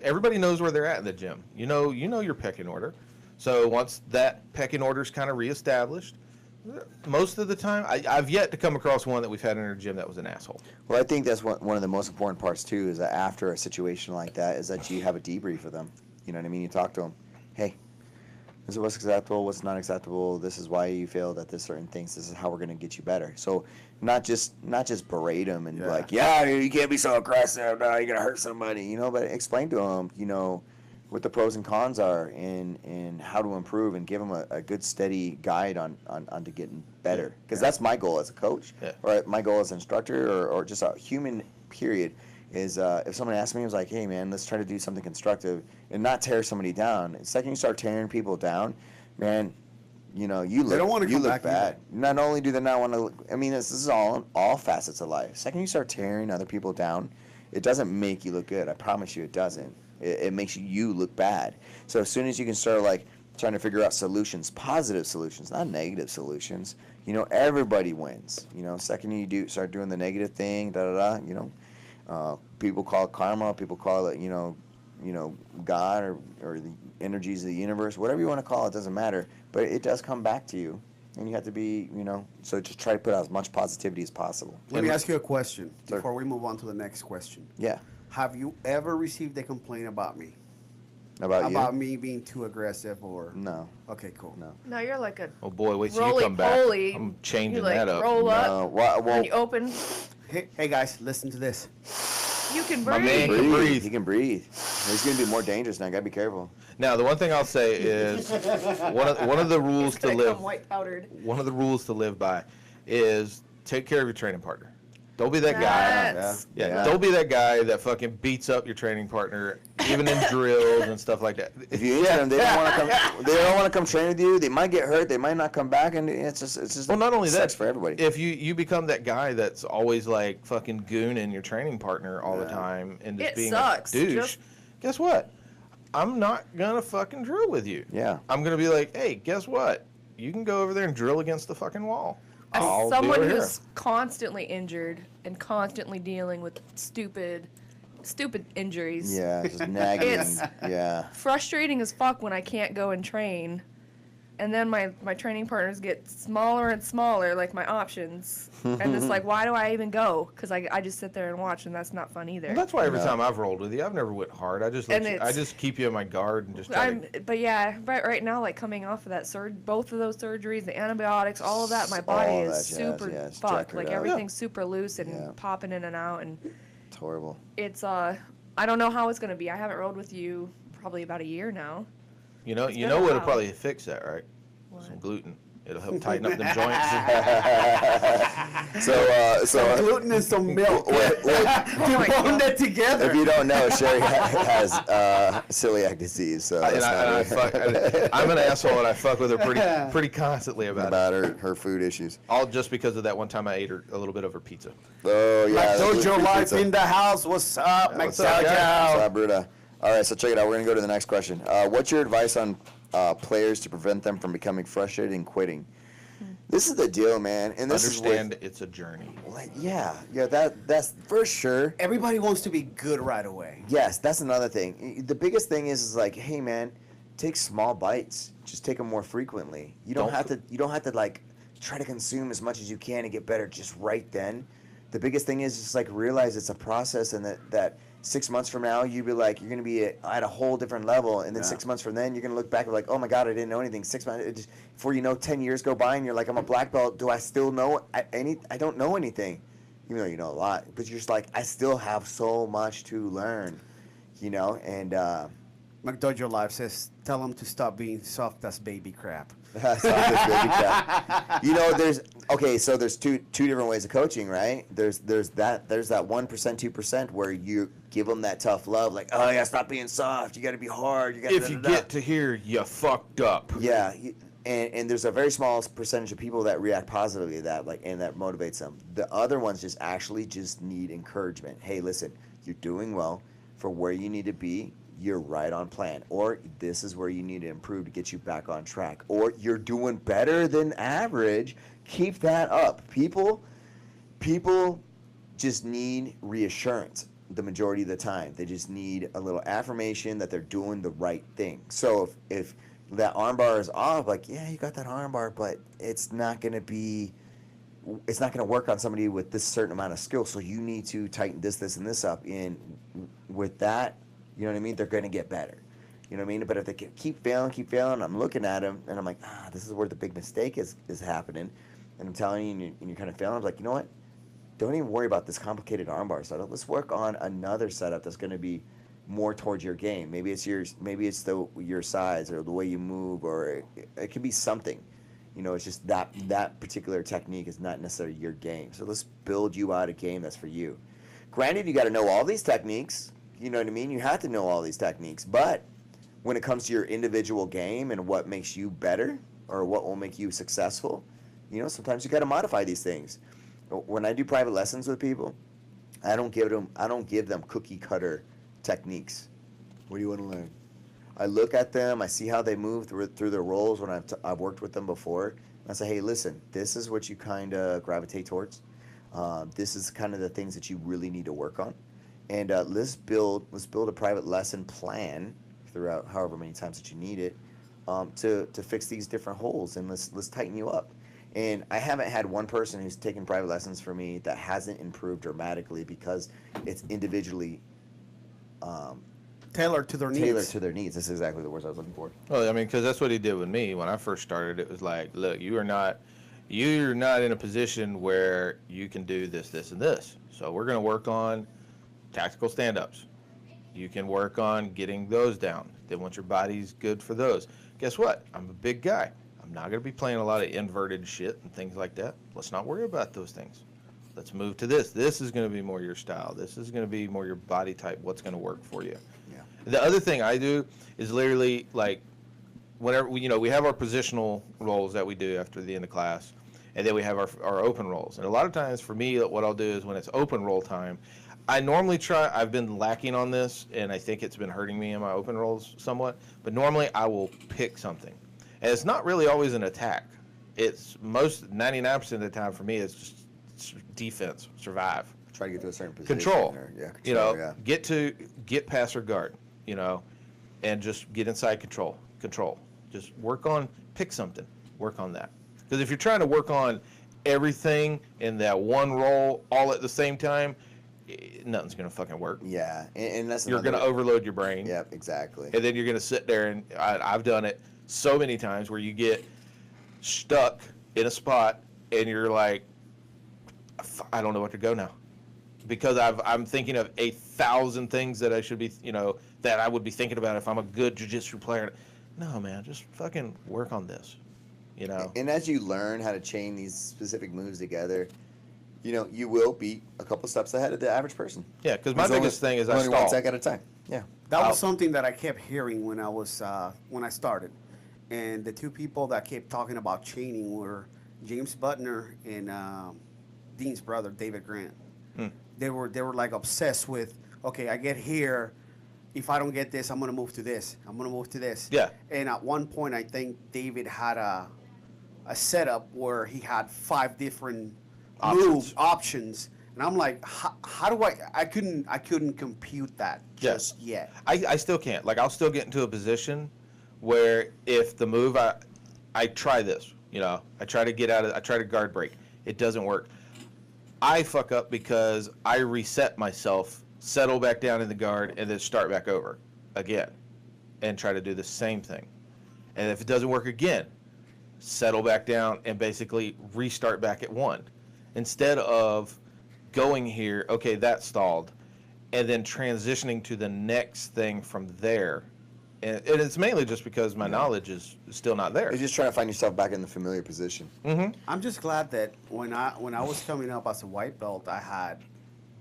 everybody knows where they're at in the gym. You know your pecking order. So once that pecking order's kind of reestablished, most of the time, I've yet to come across one that we've had in our gym that was an asshole. Well, I think that's one of the most important parts too. Is that after a situation like that, is that you have a debrief with them. You know what I mean? You talk to them. Hey, this is what's acceptable, what's not acceptable. This is why you failed at this certain things. This is how we're going to get you better. So not just berate them and be Yeah. like, yeah, you can't be so aggressive. No, you're going to hurt somebody. But explain to them, what the pros and cons are and how to improve and give them a good steady guide on to getting better. Because that's my goal as a coach, Yeah. or my goal as an instructor, or just a human period. Is if someone asks me, I was like, hey man, let's try to do something constructive and not tear somebody down. The second you start tearing people down, man, You know, you They don't look, wanna you come look back bad. either. Not only do they not want to look, I mean, this is all facets of life. Second you start tearing other people down, it doesn't make you look good. I promise you it doesn't. It makes you look bad. So as soon as you can start, like, trying to figure out solutions, positive solutions, not negative solutions, you know, everybody wins. You know, second you start doing the negative thing, you know, people call it karma, people call it, you know, God or the energies of the universe, whatever you want to call it, doesn't matter. But it does come back to you, and you have to be, you know, so just try to put out as much positivity as possible. Let me ask you a question Sure. before we move on to the next question. Yeah. Have you ever received a complaint about me? About you? Me being too aggressive or? No. Okay, cool. No. No, you're like a Oh boy, wait till you roly come back. poly. I'm changing you like that up. roll No. up Well, and you open. Hey guys, listen to this. You can My man breathe. can breathe. He can breathe. He's going to be more dangerous now. Got to be careful. Now, the one thing I'll say is one of the rules It's to gonna live come white powdered. one of the rules to live by is take care of your training partner. Don't be that guy. That's Yeah, don't be that guy that fucking beats up your training partner, even in drills and stuff like that. If you injure them, they don't want to come. They don't want to come train with you. They might get hurt. They might not come back, and it's just. Well, not only that, sucks for everybody. if you become that guy that's always like fucking gooning your training partner all the time and just It being sucks. a douche, Just- guess what? I'm not gonna fucking drill with you. Yeah. I'm gonna be like, hey, guess what? You can go over there and drill against the fucking wall. As I'll be someone over here. who's constantly injured and constantly dealing with stupid injuries. Yeah, just nagging. It's- Yeah. Frustrating as fuck when I can't go and train. And then my training partners get smaller and smaller, like my options. And it's like, why do I even go? Because I just sit there and watch, and that's not fun either. Well, that's why every No. time I've rolled with you, I've never went hard. I just let And you, I it's- just keep you in my guard and just try to. But yeah, right now, like coming off of that both of those surgeries, the antibiotics, all of that, my body All is that jazz, super yeah, it's fucked. checkered Like out. everything's super loose and Yeah. popping in and out, and It's horrible. it's I don't know how it's gonna be. I haven't rode with you probably about a year now. You know been a what'll while. probably fix that, right? Some gluten. It'll help tighten up them joints. So Gluten and some milk. Wait, wait. You bond that together. if you don't know, Sherry has celiac disease. So And that's not her. I'm an asshole and I fuck with her pretty constantly about it. about her food issues. All just because of that one time I ate her a little bit of her pizza. Oh yeah. the Dojo gluten-free Life pizza. in the house. What's up, what's up, McDojo? guys? What's up, Bruda? All right, so check it out. We're gonna go to the next question. What's your advice on players to prevent them from becoming frustrated and quitting? This is the deal, man. And this Understand it's a journey. is like, yeah, that's for sure. Everybody wants to be good right away. Yes, that's another thing. The biggest thing is like, hey, man, take small bites. Just take them more frequently. You don't have to. You don't have to like try to consume as much as you can and get better just right then. The biggest thing is just like realize it's a process, and that 6 months from now you'll be like you're gonna be at a whole different level, and then 6 months from then you're gonna look back and be like, oh my god, I didn't know anything. 6 months before you know, 10 years go by and you're like, I'm a black belt. Do I still know I don't know anything, even though you know a lot. But you're just like, I still have so much to learn, you know. And McDojo Life says, tell them to stop being soft as baby crap. that's not this baby crap. You know, so there's two different ways of coaching, right? There's that 1%, 2% where you give them that tough love, like, oh yeah, stop being soft. You got to be hard. You got If you get to here, you fucked up. yeah. And there's a very small percentage of people that react positively to that, like, and that motivates them. The other ones just need encouragement. Hey, listen, you're doing well for where you need to be. You're right on plan, or this is where you need to improve to get you back on track, or you're doing better than average. Keep that up. People just need reassurance the majority of the time. They just need a little affirmation that they're doing the right thing. So if that armbar is off, like, yeah, you got that armbar, but it's not going to work on somebody with this certain amount of skill. So you need to tighten this, and this up. And with that, you know what I mean? They're going to get better. You know what I mean? But if they keep failing, I'm looking at them, and I'm like, this is where the big mistake is happening. And I'm telling you, and you're kind of failing. I'm like, you know what? Don't even worry about this complicated armbar setup. Let's work on another setup that's going to be more towards your game. Maybe it's your size or the way you move, or it could be something. You know, it's just that particular technique is not necessarily your game. So let's build you out a game that's for you. Granted, you got to know all these techniques. You know what I mean? You have to know all these techniques. But when it comes to your individual game and what makes you better, or what will make you successful, sometimes you got to modify these things. When I do private lessons with people, I don't give them cookie cutter techniques. What do you want to learn? I look at them, I see how they move through their roles when I've worked with them before. And I say, hey, listen, this is what you kind of gravitate towards. This is kind of the things that you really need to work on. And let's build a private lesson plan throughout however many times that you need it to fix these different holes, and let's tighten you up. And I haven't had one person who's taken private lessons for me that hasn't improved dramatically because it's individually tailored to their needs. Tailored to their needs. That's exactly the words I was looking for. Well, I mean, because that's what he did with me when I first started. It was like, look, you're not in a position where you can do this, this, and this. So we're going to work on tactical stand-ups. You can work on getting those down. Then once your body's good for those, guess what? I'm a big guy. I'm not going to be playing a lot of inverted shit and things like that. Let's not worry about those things. Let's move to this. This is going to be more your style. This is going to be more your body type. What's going to work for you? Yeah. The other thing I do is literally like whenever we have our positional roles that we do after the end of class, and then we have our open roles. And a lot of times for me, what I'll do is when it's open roll time, I normally try, I've been lacking on this, and I think it's been hurting me in my open rolls somewhat, but normally I will pick something. And it's not really always an attack. It's 99% of the time for me, it's just defense, survive. Try to get to a certain position. Control. Yeah, Get past or guard, and just get inside control. Just pick something, work on that. Because if you're trying to work on everything in that one role all at the same time, nothing's going to fucking work. Yeah, and that's you're going to overload your brain. Yep, exactly. And then you're going to sit there, and I've done it so many times where you get stuck in a spot, and you're like, I don't know what to go now. Because I'm thinking of 1,000 things that I should be, that I would be thinking about if I'm a good jiu-jitsu player. No, man, just fucking work on this, And as you learn how to chain these specific moves together, you will be a couple steps ahead of the average person. Yeah, because my biggest thing is I only stall. one sec at a time. Yeah. That was something that I kept hearing when I started, and the two people that kept talking about chaining were James Butner and Dean's brother, David Grant. They were like obsessed with, okay, I get here, if I don't get this, I'm gonna move to this. I'm gonna move to this. Yeah. And at one point, I think David had a setup where he had 5 different move options, and I'm like, how do I couldn't compute that just yet. I still can't. Like, I'll still get into a position where if the move I try this, I try to guard break. It doesn't work. I fuck up because I reset myself, settle back down in the guard, and then start back over again and try to do the same thing. And if it doesn't work again, settle back down and basically restart back at 1. Instead of going here, okay, that stalled, and then transitioning to the next thing from there. And it's mainly just because my knowledge is still not there. You're just trying to find yourself back in the familiar position. Mm-hmm. I'm just glad that when I was coming up as a white belt, I had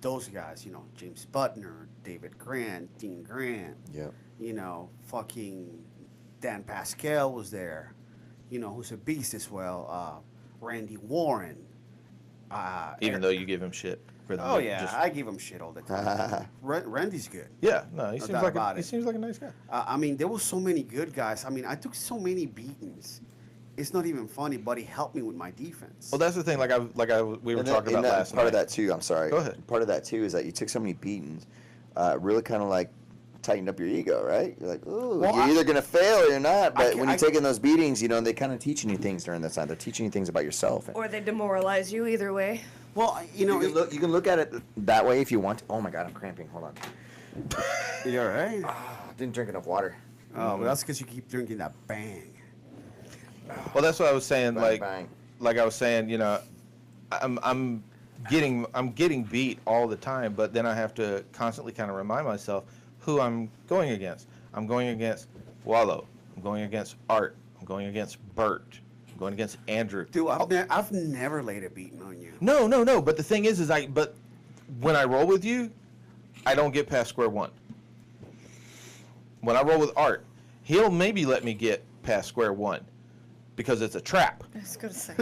those guys, James Butner, David Grant, Dean Grant. Yep. Fucking Dan Pascal was there, who's a beast as well. Randy Warren. Even though you give him shit for the I give him shit all the time. Randy's good. Yeah, no, he No seems like a nice guy. There were so many good guys. I took so many beatings. It's not even funny, but he helped me with my defense. Well, that's the thing. We were talking about last night. Part of that too. I'm sorry. Go ahead. Part of that too is that you took so many beatings, really kind of like tightened up your ego, right? You're like, ooh, you're either gonna fail or you're not. But when you're taking those beatings, they kind of teaching you things during that time. They're teaching you things about yourself. Or they demoralize you either way. Well, you can look at it that way if you want. Oh my God, I'm cramping. Hold on. You all right? Didn't drink enough water. Oh, well, that's because you keep drinking that Bang. Well, that's what I was saying. Bang. Like I was saying, I'm getting beat all the time, but then I have to constantly kind of remind myself who I'm going against. I'm going against Wallow. I'm going against Art. I'm going against Bert. I'm going against Andrew. Dude, I've never laid a beating on you. No. But the thing is but when I roll with you, I don't get past square one. When I roll with Art, he'll maybe let me get past square one. because it's a trap. I was gonna say.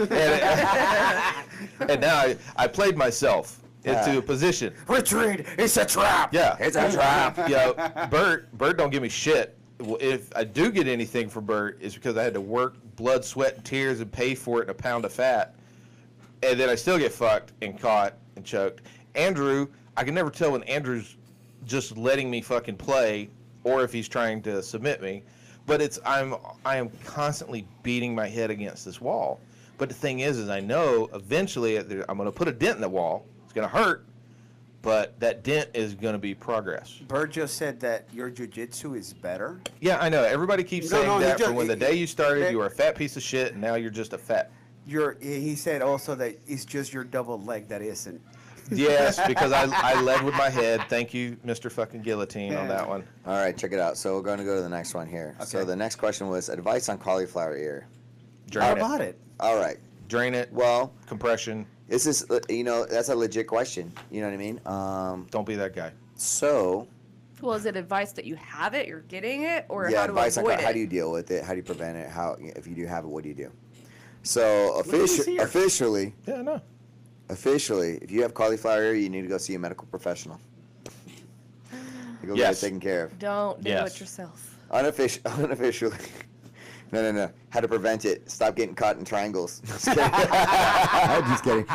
And now I played myself into Yeah. a position. Retreat. It's a trap. Yeah. It's a trap. You know, Bert don't give me shit. If I do get anything for Bert, it's because I had to work, blood, sweat, and tears, and pay for it in a pound of fat, and then I still get fucked and caught and choked. Andrew, I can never tell when Andrew's just letting me fucking play, or if he's trying to submit me. But I am constantly beating my head against this wall. But the thing is I know eventually I'm going to put a dent in the wall. It's going to hurt, but that dent is going to be progress. Bird just said that your jiu-jitsu is better. Yeah, I know. Everybody keeps saying he that just- from when the day you started, you were a fat piece of shit, and now you're just a fat. He said also that it's just your double leg that isn't. Yes, because I led with my head. Thank you, Mr. fucking Guillotine, on that one. All right, check it out. So we're going to go to the next one here. So Okay. the next question was advice on cauliflower ear. How Drain it. about it? All right. Drain it. Well, Compression. this is, that's a legit question. You know what I mean? Don't be that guy. So, Well, is it advice that you have it, you're getting it, or yeah, how to advice on avoid how it? do you deal with it? How do you prevent it? If you do have it, what do you do? So, at this ear. officially, Yeah, no. if you have cauliflower ear, you need to go see a medical professional. You go get Yes. it taken care of. Don't do Yes. it yourself. Unofficially. No. How to prevent it. Stop getting caught in triangles. Just kidding. I'm just kidding.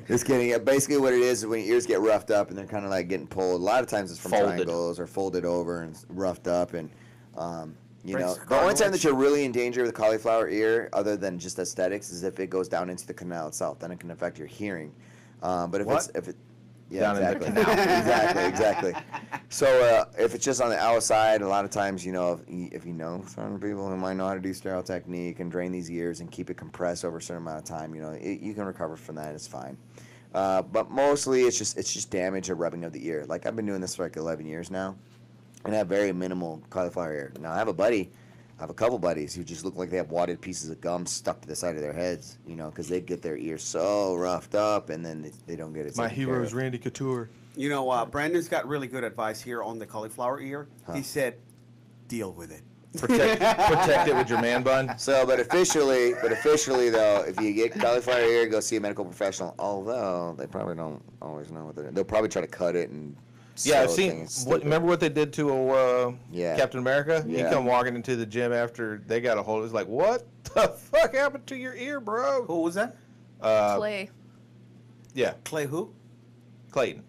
Just kidding. Basically what it is when your ears get roughed up and they're kind of like getting pulled. A lot of times it's from Folded. triangles or folded over and roughed up. And, you Breaks know, the the only time cartilage. that you're really in danger with a cauliflower ear, other than just aesthetics, is if it goes down into the canal itself. Then it can affect your hearing. But yeah, Down in the exactly. canal. exactly. So if it's just on the outside, a lot of times, you know, if you know certain people who might know how to do sterile technique and drain these ears and keep it compressed over a certain amount of time, you know, you can recover from that. It's fine. But mostly it's just damage or rubbing of the ear. Like I've been doing this for like 11 years now, and I have very minimal cauliflower ear. Now I have a couple buddies who just look like they have wadded pieces of gum stuck to the side of their heads, you know, because they get their ears so roughed up and then they don't get it. My taken care hero is of. Randy Couture. You know, Brandon's got really good advice here on the cauliflower ear. He said, deal with it. Protect it with your man bun. So, but officially though, if you get cauliflower ear, go see a medical professional. Although they probably don't always know what they're doing. They'll probably try to cut it and. Yeah, I've sew seen. things. Remember what they did to Yeah. Captain America? He Yeah. come walking into the gym after they got a hold. It's like, what the fuck happened to your ear, bro? Who was that? Clay. Yeah, Clay who? Clayton,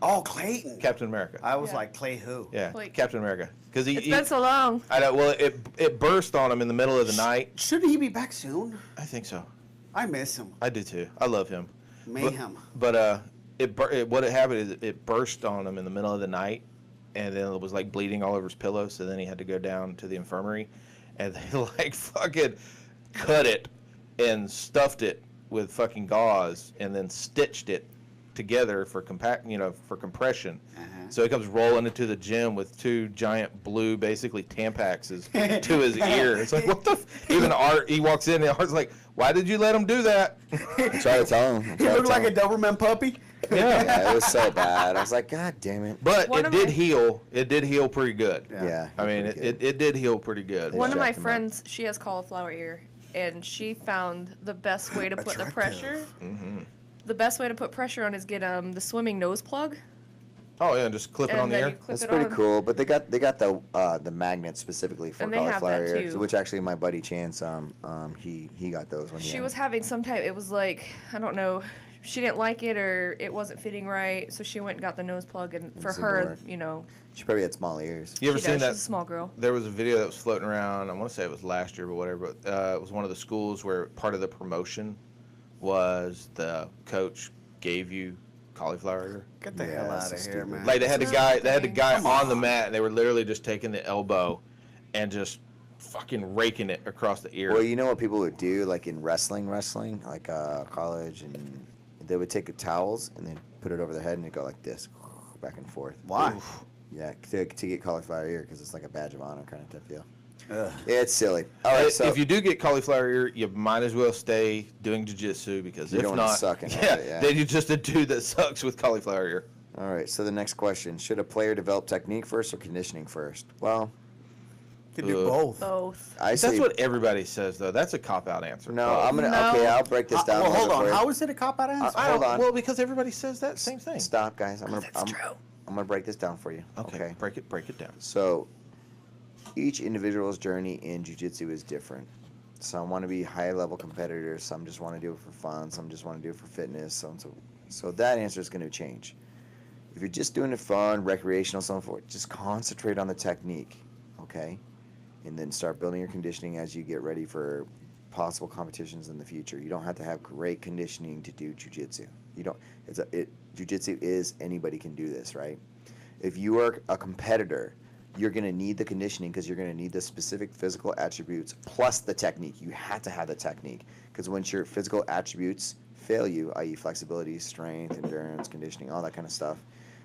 Oh, Clayton. Captain America. I was Yeah. like, Clay who? Yeah, Like- Captain America. Because It's been so long. I know. Well, it burst on him in the middle of the night. Shouldn't he be back soon? I think so. I miss him. I do too. I love him. Mayhem. But what had happened is it burst on him in the middle of the night, and then it was like bleeding all over his pillow. So then he had to go down to the infirmary, and they like fucking cut it and stuffed it with fucking gauze, and then stitched it together for compression. So he comes rolling into the gym with two giant blue, basically Tampaxes to his ear. It's like, what the? Even Art, he walks in, and Art's like, "Why did you let him do that?" I try to tell him. He looked like a Doberman puppy. Yeah, it was so bad. I was like, God damn it. But One it of did my- heal. It did heal pretty good. Yeah. I mean, pretty good. it did heal pretty good. One of my jacked him up. friends, she has cauliflower ear, and she found the best way to put the pressure. The best way to put pressure on is get the swimming nose plug, Oh yeah, just clip it and on the then ear. you clip That's it pretty on. cool, but they got the magnets specifically for And they have cauliflower that ear, too. which actually my buddy Chance he got those when he She had was them. having some type. It was like, I don't know, she didn't like it or it wasn't fitting right, so she went and got the nose plug. And for It didn't her, work. you know, She probably had small ears. You ever she seen does. that? She's a small girl. There was a video that was floating around. I want to say it was last year, but whatever. But it was one of the schools where part of the promotion was the coach gave you cauliflower ear. Get the Yeah, hell that's out of so here, stupid. man. Like they had the guy, Come on the on. mat, and they were literally just taking the elbow and just fucking raking it across the ear. Well, you know what people would do, like in wrestling, like college, and they would take the towels and then put it over their head and it'd go like this, back and forth. Why? Yeah, to get cauliflower ear because it's like a badge of honor kind of type deal. Ugh. Yeah, it's silly. All right, so If you do get cauliflower ear, you might as well stay doing jiu-jitsu because You if don't wanna not, suck and have yeah, it, yeah. then you're just a dude that sucks with cauliflower ear. all right, so the next question: should a player develop technique first or conditioning first? Well, Can do both. Both. I That's say what everybody says, though. That's a cop-out answer. no. Both. I'm gonna No. okay. I'll break this down. Well, a little hold bit on. for you. How is it a cop-out answer? I don't- Hold on. Well, because everybody says that same thing. Stop, guys. I'm That's true. gonna break this down for you. Okay, break it down. So, each individual's journey in jiu-jitsu is different. Some want to be high-level competitors. Some just want to do it for fun. Some just want to do it for fitness. So that answer is going to change. If you're just doing it fun, recreational, so on and forth, just concentrate on the technique, okay? And then start building your conditioning as you get ready for possible competitions in the future. You don't have to have great conditioning to do jiu-jitsu. You don't. Jiu-jitsu is anybody can do this, right? If you are a competitor, you're going to need the conditioning because you're going to need the specific physical attributes plus the technique. You have to have the technique because once your physical attributes fail you, i.e. flexibility, strength, endurance, conditioning, all that kind of stuff,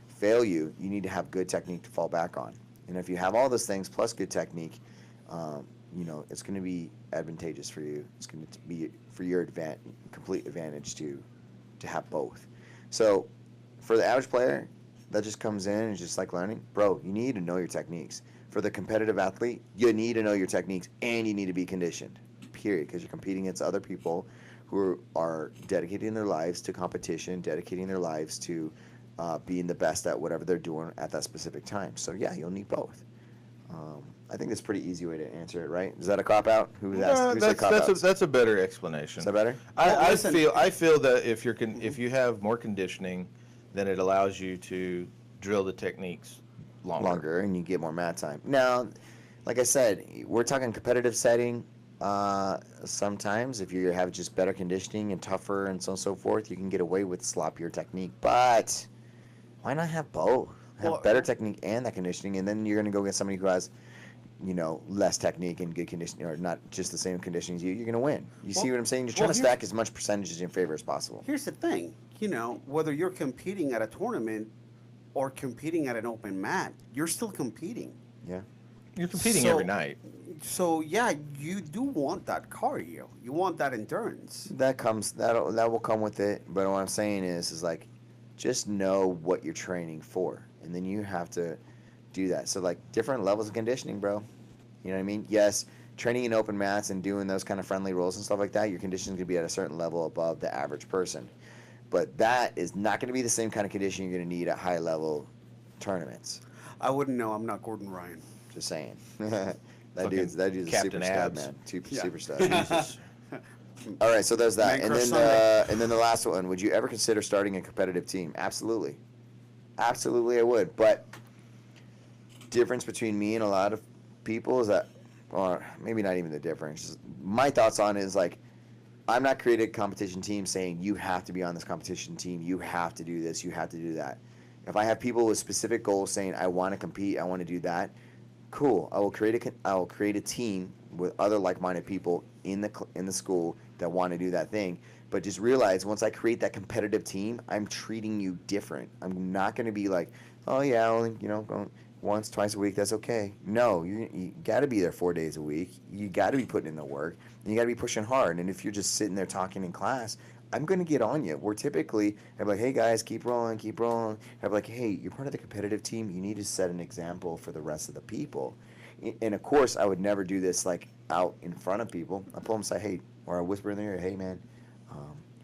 fail you, you need to have good technique to fall back on. And if you have all those things plus good technique, it's going to be advantageous for you. It's going to be for your complete advantage to have both. So for the average player that just comes in and is just like learning, bro, you need to know your techniques. For the competitive athlete, you need to know your techniques and you need to be conditioned, period, because you're competing against other people who are dedicating their lives to competition, dedicating their lives to being the best at whatever they're doing at that specific time. So yeah, you'll need both. I think that's a pretty easy way to answer it, right? Is that a cop-out? Who said cop-outs? That's a better explanation. Is that better? I Listen. feel that if you have more conditioning, then it allows you to drill the techniques longer. And you get more mat time. Now, like I said, we're talking competitive setting. Sometimes if you have just better conditioning and tougher and so on and so forth, you can get away with sloppier technique. But why not have both? Have better technique and that conditioning, and then you're going to go get somebody who has, less technique and good conditioning, or not just the same conditioning as you. You're going to win. You see what I'm saying? You're trying to stack as much percentages in favor as possible. Here's the thing. Whether you're competing at a tournament or competing at an open mat, you're still competing. Yeah. You're competing every night. So yeah, you do want that cardio. You want that endurance. That will come with it. But what I'm saying is like, just know what you're training for, and then you have to do that. So like different levels of conditioning, bro. You know what I mean? Yes, training in open mats and doing those kind of friendly rolls and stuff like that, your conditioning is going to be at a certain level above the average person. But that is not going to be the same kind of conditioning you're going to need at high level tournaments. I wouldn't know. I'm not Gordon Ryan. Just saying. that dude's a Captain super stud, Abs. man. Super Yeah. stud. Jesus. All right, so there's that, Man and Crush then Sunday. and then the last one. Would you ever consider starting a competitive team? Absolutely, absolutely, I would. But difference between me and a lot of people is that, or maybe not even the difference. Just my thoughts on it is like, I'm not creating a competition team saying you have to be on this competition team, you have to do this, you have to do that. If I have people with specific goals saying I want to compete, I want to do that, cool. I will create a team with other like-minded people in the school that want to do that thing. But just realize once I create that competitive team, I'm treating you different. I'm not going to be like, oh yeah, only going once, twice a week. That's okay. No, you got to be there 4 days a week. You got to be putting in the work. And you got to be pushing hard. And if you're just sitting there talking in class, I'm going to get on you. We're typically, I'm like, hey guys, keep rolling, keep rolling. I'm like, hey, you're part of the competitive team. You need to set an example for the rest of the people. And of course, I would never do this like out in front of people. I pull them and say, hey, or I whisper in their ear, hey man,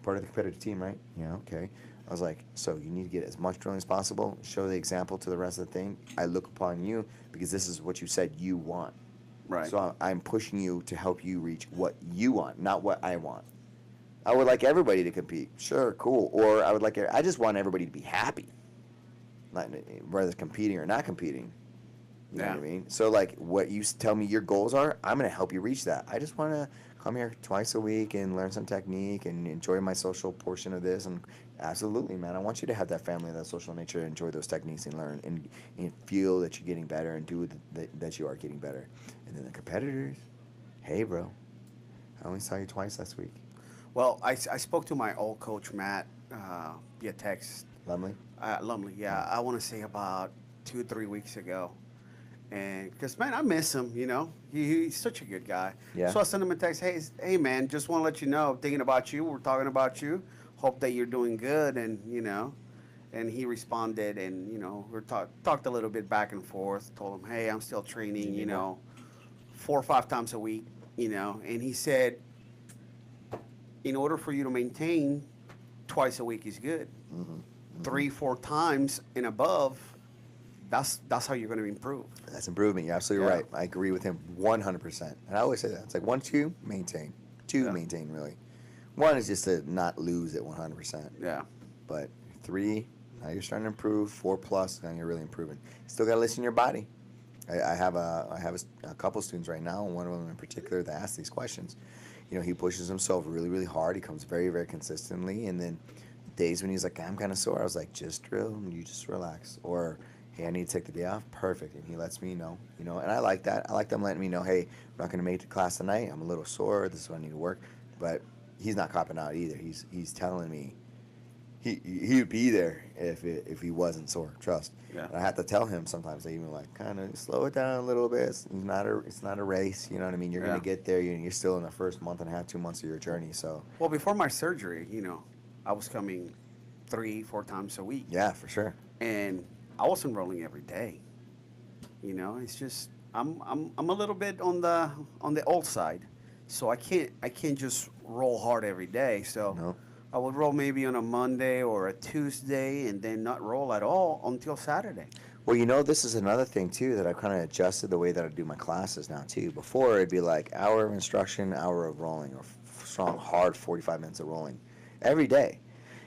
part of the competitive team, right? Yeah, okay. I was like, so you need to get as much drilling as possible, show the example to the rest of the thing. I look upon you because this is what you said you want. Right. So I'm pushing you to help you reach what you want, not what I want. I would like everybody to compete. Sure, cool. Or I just want everybody to be happy. Whether it's competing or not competing. You know what I mean? So like what you tell me your goals are, I'm going to help you reach that. I just want to come here twice a week and learn some technique and enjoy my social portion of this. And absolutely, man, I want you to have that family, that social nature, enjoy those techniques and learn and feel that you're getting better and do that you are getting better. And then the competitors, hey, bro, I only saw you twice last week. Well, I spoke to my old coach, Matt, via text. Lumley? Lumley, yeah. I want to say about 2 or 3 weeks ago. And because, man, I miss him, He's such a good guy. Yeah. So I sent him a text, hey, man, just want to let you know, I'm thinking about you. We're talking about you. Hope that you're doing good. And, and he responded and, we talked a little bit back and forth. Told him, hey, I'm still training, 4 or 5 times a week, and he said, in order for you to maintain, twice a week is good. 3, 4 times and above, that's how you're going to improve. That's improvement. You're absolutely Yeah. right. I agree with him 100%. And I always say that. It's like 1, 2, maintain. 2, Yeah. maintain, really. 1 is just to not lose at 100%. Yeah. But 3, now you're starting to improve. 4 plus, now you're really improving. Still got to listen to your body. I have a couple students right now, and one of them in particular that asks these questions. He pushes himself really, really hard. He comes very, very consistently. And then days when he's like, I'm kind of sore, I was like, just drill, you just relax. Or, hey, I need to take the day off. Perfect. And he lets me know, and I like that. I like them letting me know, hey, I'm not going to make it to class tonight. I'm a little sore. This is what I need to work. But he's not copping out either. He's telling me he'd be there if he wasn't sore. Trust. Yeah. And I have to tell him sometimes. I even like kind of slow it down a little bit. It's not a race. You know what I mean? You're gonna get there. You're still in the first month and a half, 2 months of your journey. So. Well, before my surgery, I was coming 3, 4 times a week. Yeah, for sure. And I wasn't rolling every day. It's just I'm a little bit on the old side, so I can't just roll hard every day. So No. I would roll maybe on a Monday or a Tuesday, and then not roll at all until Saturday. Well, this is another thing too that I've kind of adjusted the way that I do my classes now too. Before it'd be like hour of instruction, hour of rolling, or strong hard 45 minutes of rolling every day.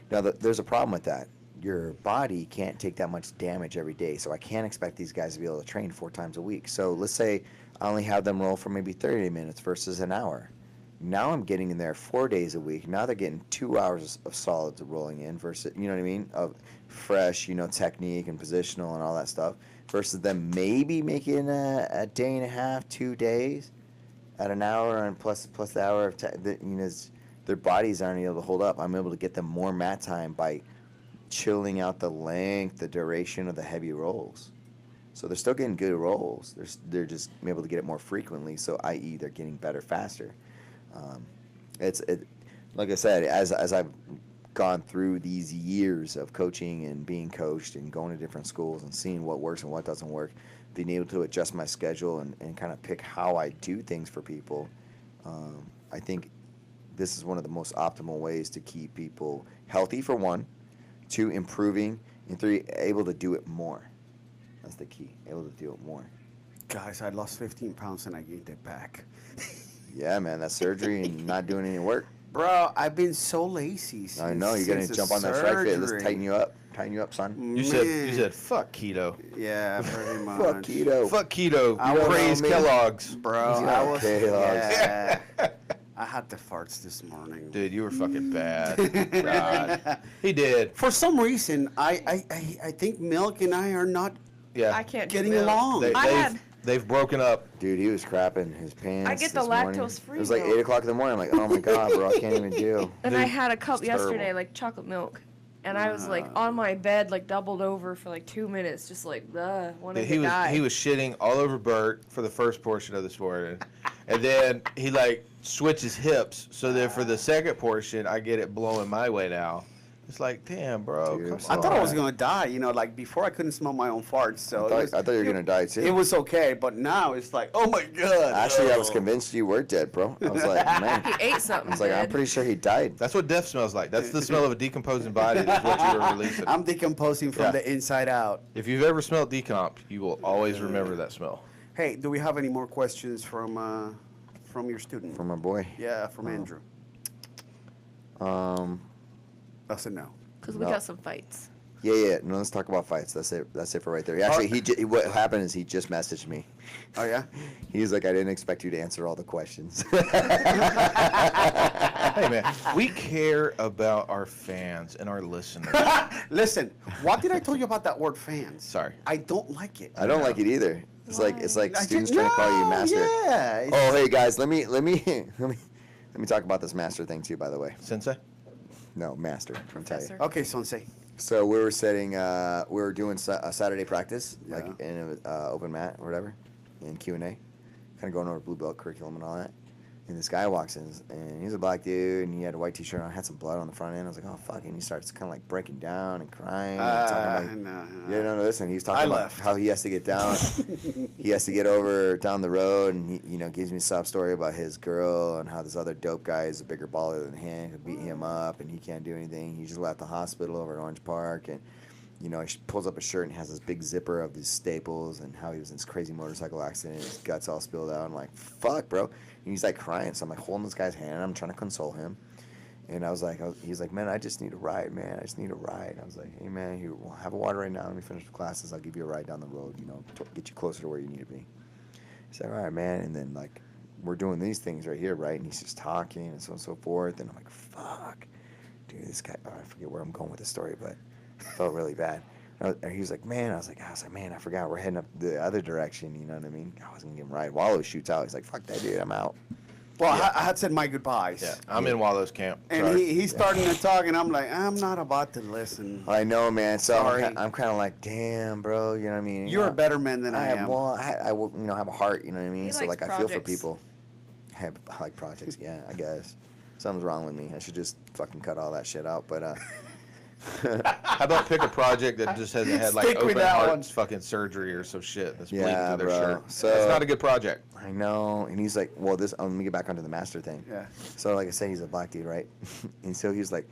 Now there's a problem with that. Your body can't take that much damage every day, so I can't expect these guys to be able to train 4 times a week. So let's say I only have them roll for maybe 30 minutes versus an hour. Now I'm getting in there 4 days a week. Now they're getting 2 hours of solids rolling in versus, you know what I mean, of fresh, technique and positional and all that stuff, versus them maybe making a day and a half, 2 days at an hour and plus the hour of their bodies aren't able to hold up. I'm able to get them more mat time by chilling out the length, the duration of the heavy rolls. So they're still getting good rolls. They're just able to get it more frequently. So, i.e., they're getting better faster. Like I said, as I've gone through these years of coaching and being coached and going to different schools and seeing what works and what doesn't work, being able to adjust my schedule and kind of pick how I do things for people, I think this is one of the most optimal ways to keep people healthy, for 1, 2, improving, and 3, able to do it more. That's the key, able to do it more. Guys, I lost 15 pounds and I gained it back. Yeah, man, that surgery and not doing any work. Bro, I've been so lazy. I know, you're going to jump on that strike fit. Let's tighten you up. Tighten you up, son. You said fuck keto. Yeah, pretty much. Fuck keto. Fuck keto. I Praise was- Kellogg's. Bro, Yeah, I was. Kellogg's. Yeah. I had the farts this morning. Dude, you were fucking bad. God. He did. For some reason, I think Milk and I are not Yeah. I can't do getting milk. along. They've broken up. Dude, he was crapping his pants. I get the this morning. lactose-free It was like milk. 8 o'clock in the morning. I'm like, oh my God, bro, I can't even deal. And Dude, I had a cup it's yesterday, terrible. like chocolate milk. And I was like on my bed, like doubled over for like 2 minutes, just like, wanted He to was die. he was shitting all over Bert for the first portion of this morning, and then he like switches hips. So then for the second portion, I get it blowing my way now. It's like, damn, bro. Dude, Come I on. thought I was gonna die. Like before, I couldn't smell my own farts. So I thought you were going to die too. It was okay, but now it's like, oh my God. Actually, I was Oh. convinced you were dead, bro. I was like, man. He ate something. I was like, I'm dead. pretty sure he died. That's what death smells like. That's the smell of a decomposing body. Is what you were releasing. I'm decomposing from Yeah. the inside out. If you've ever smelled decomp, you will always remember that smell. Hey, do we have any more questions from your student? From my boy. Yeah, from Andrew. That's a no. Because we No. got some fights. Yeah. No, let's talk about fights. That's it. That's it for right there. Actually, what happened is he just messaged me. Oh yeah. He was like, I didn't expect you to answer all the questions. Hey man, we care about our fans and our listeners. Listen, what did I tell you about that word fans? Sorry. I don't like it. I don't like it either. It's like I students just- trying to call you no, master. Yeah. Oh, hey guys, let me talk about this master thing too. By the way, Sensei? no master. I'll tell you. Professor. Okay, Sensei. So we were we were doing a Saturday practice, Yeah. like in an open mat or whatever, in Q&A, kind of going over blue belt curriculum and all that. And this guy walks in, and he's a black dude, and he had a white T-shirt on, had some blood on the front end. I was like, oh, fuck. And he starts kind of like breaking down and crying. And talking about, no, listen. He's talking about how he has to get down. He has to get over down the road, and he, gives me a sob story about his girl and how this other dope guy is a bigger baller than him, who beat him up, and he can't do anything. He just left the hospital over at Orange Park, and he pulls up a shirt and has this big zipper of these staples, and how he was in this crazy motorcycle accident, and his guts all spilled out. I'm like, fuck, bro. And he's like crying, so I'm like holding this guy's hand, and I'm trying to console him. And he's like, man, I just need a ride, man. I just need a ride. And I was like, hey, man, here, we'll have a water right now. Let me finish the classes. I'll give you a ride down the road, get you closer to where you need to be. He's like, all right, man. And then, like, we're doing these things right here, right? And he's just talking and so on and so forth. And I'm like, fuck. Dude, this guy, I forget where I'm going with the story, but it felt really bad. And he was like, man, I was like, man, I forgot. We're heading up the other direction, you know what I mean? I was going to give him a ride. Wallow shoots out. He's like, fuck that dude, I'm out. Well, yeah. I had said my goodbyes. Yeah, I'm in Wallow's camp. And he's starting to talk, and I'm like, I'm not about to listen. I know, man. So Sorry. I'm kind of like, damn, bro. You know what I mean? You're a better man than I am. Well, I have a heart. You know what I mean? He So likes like, I feel for projects. people. I like projects. Yeah, I guess something's wrong with me. I should just fucking cut all that shit out. But How about pick a project that just hasn't had like Stick with open that heart one. fucking surgery or some shit that's Yeah, bleeding through their bro. shirt? So- That's not a good project. I know. And he's like, well, let me get back onto the master thing. Yeah. So like I said, he's a black dude, right? And so he's like,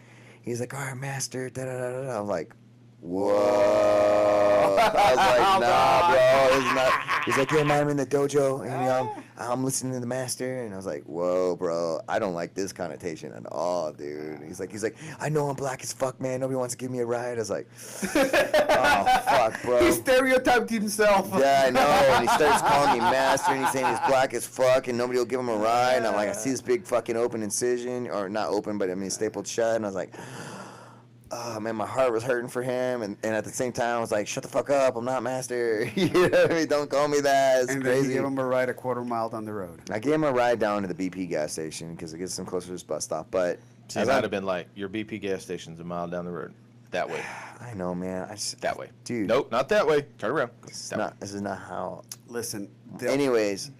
all right, master. Da da da da. I'm like, whoa. I was like, nah, bro. It's not. He's like, yeah, man, I'm in the dojo, and I'm listening to the master, and I was like, whoa, bro. I don't like this connotation at all, dude. He's like, I know I'm black as fuck, man. Nobody wants to give me a ride. I was like, oh fuck, bro. He stereotyped himself. Yeah, I know. And he starts calling me master, and he's saying he's black as fuck, and nobody will give him a ride. And I'm like, I see this big fucking open incision, or not open, but I mean stapled shut. And I was like, oh man, my heart was hurting for him. And at the same time, I was like, shut the fuck up, I'm not master. You know what I mean? Don't call me that. It's And crazy. then you give him a ride a quarter mile down the road. I gave him a ride down to the BP gas station because it gets him closer to his bus stop. But See, it might have been like, your BP gas station's a mile down the road. That way. I know, man. That way. Dude. Nope, not that way. Turn around. That way. This is not how. Listen. Anyways,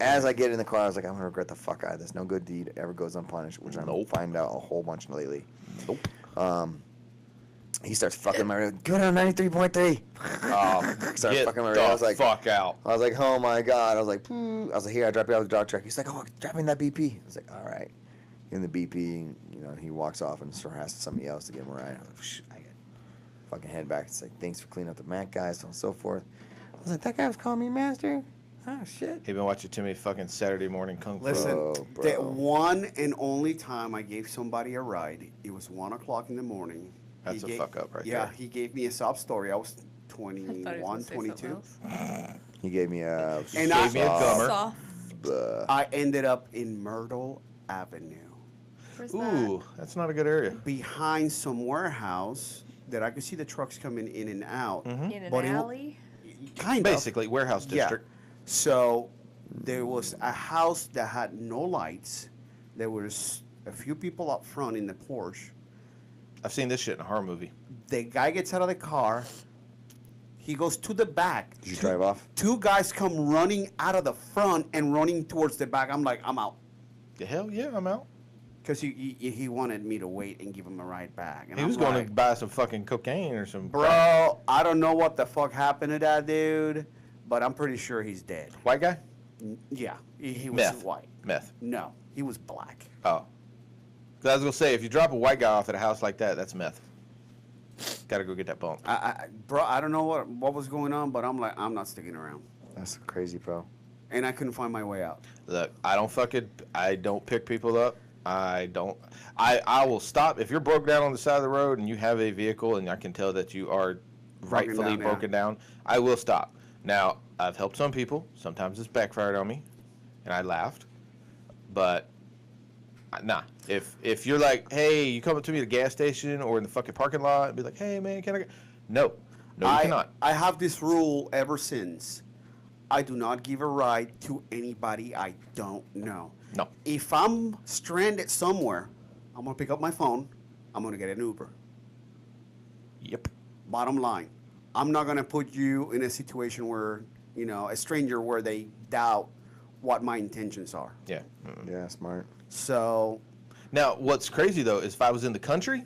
as I get in the car, I was like, I'm going to regret the fuck out of this. No good deed ever goes unpunished, which I'm going to find out a whole bunch lately. Nope. He starts fucking my road. Go down 93.3. Starts Get fucking my road. the I was like, fuck out. I was like, oh my god. I was like, Pooh. I was like, here, I drop you out of the dog track. He's like, oh, drop me in that BP. I was like, all right. In the BP, he walks off and sort of asks somebody else to give him a ride. I was like, shh, I get fucking head back. It's like, thanks for cleaning up the Mac guys, so on and so forth. I was like, that guy was calling me master? Oh, shit. He been watching too many fucking Saturday morning kung fu. Listen, Bro. the one and only time I gave somebody a ride, it was 1 o'clock in the morning. That's a fuck up right there. Yeah, he gave me a sob story. I was I thought he 21, was gonna say something 22. else. He gave me a... And Gave me a gummer. Soft. I ended up in Myrtle Avenue, Where's Ooh, that's not a good area. behind some warehouse that I could see the trucks coming in and out. that? In an But it- alley? Kind of. Basically, warehouse Yeah. district. So there was a house that had no lights. There was a few people up front in the porch. I've seen this shit in a horror movie. The guy gets out of the car. He goes to the back. Did you drive off? Two guys come running out of the front and running towards the back. I'm like, I'm out. The hell yeah, I'm out. Because he wanted me to wait and give him a ride back. And He I'm was going like, to buy some fucking cocaine or some Bro, I don't know what the fuck happened to that dude, but I'm pretty sure he's dead. White guy? Yeah, he was Meth. white. Meth. No, he was black. Oh. 'Cause I was gonna say, if you drop a white guy off at a house like that, that's meth. Gotta go get that bump. Bro, I don't know what was going on, but I'm like, I'm not sticking around. That's crazy, bro. And I couldn't find my way out. Look, I don't pick people up. I will stop if you're broke down on the side of the road and you have a vehicle and I can tell that you are rightfully down, yeah. broken down. I will stop. Now, I've helped some people. Sometimes it's backfired on me, and I laughed. But nah, if you're like, hey, you come up to me at a gas station or in the fucking parking lot and be like, hey man, can I? No, you cannot. I have this rule ever since. I do not give a ride to anybody I don't know. No. If I'm stranded somewhere, I'm gonna pick up my phone. I'm gonna get an Uber. Yep. Bottom line, I'm not gonna put you in a situation where a stranger where they doubt what my intentions are. Yeah. Yeah, smart. So Now, what's crazy though is if I was in the country,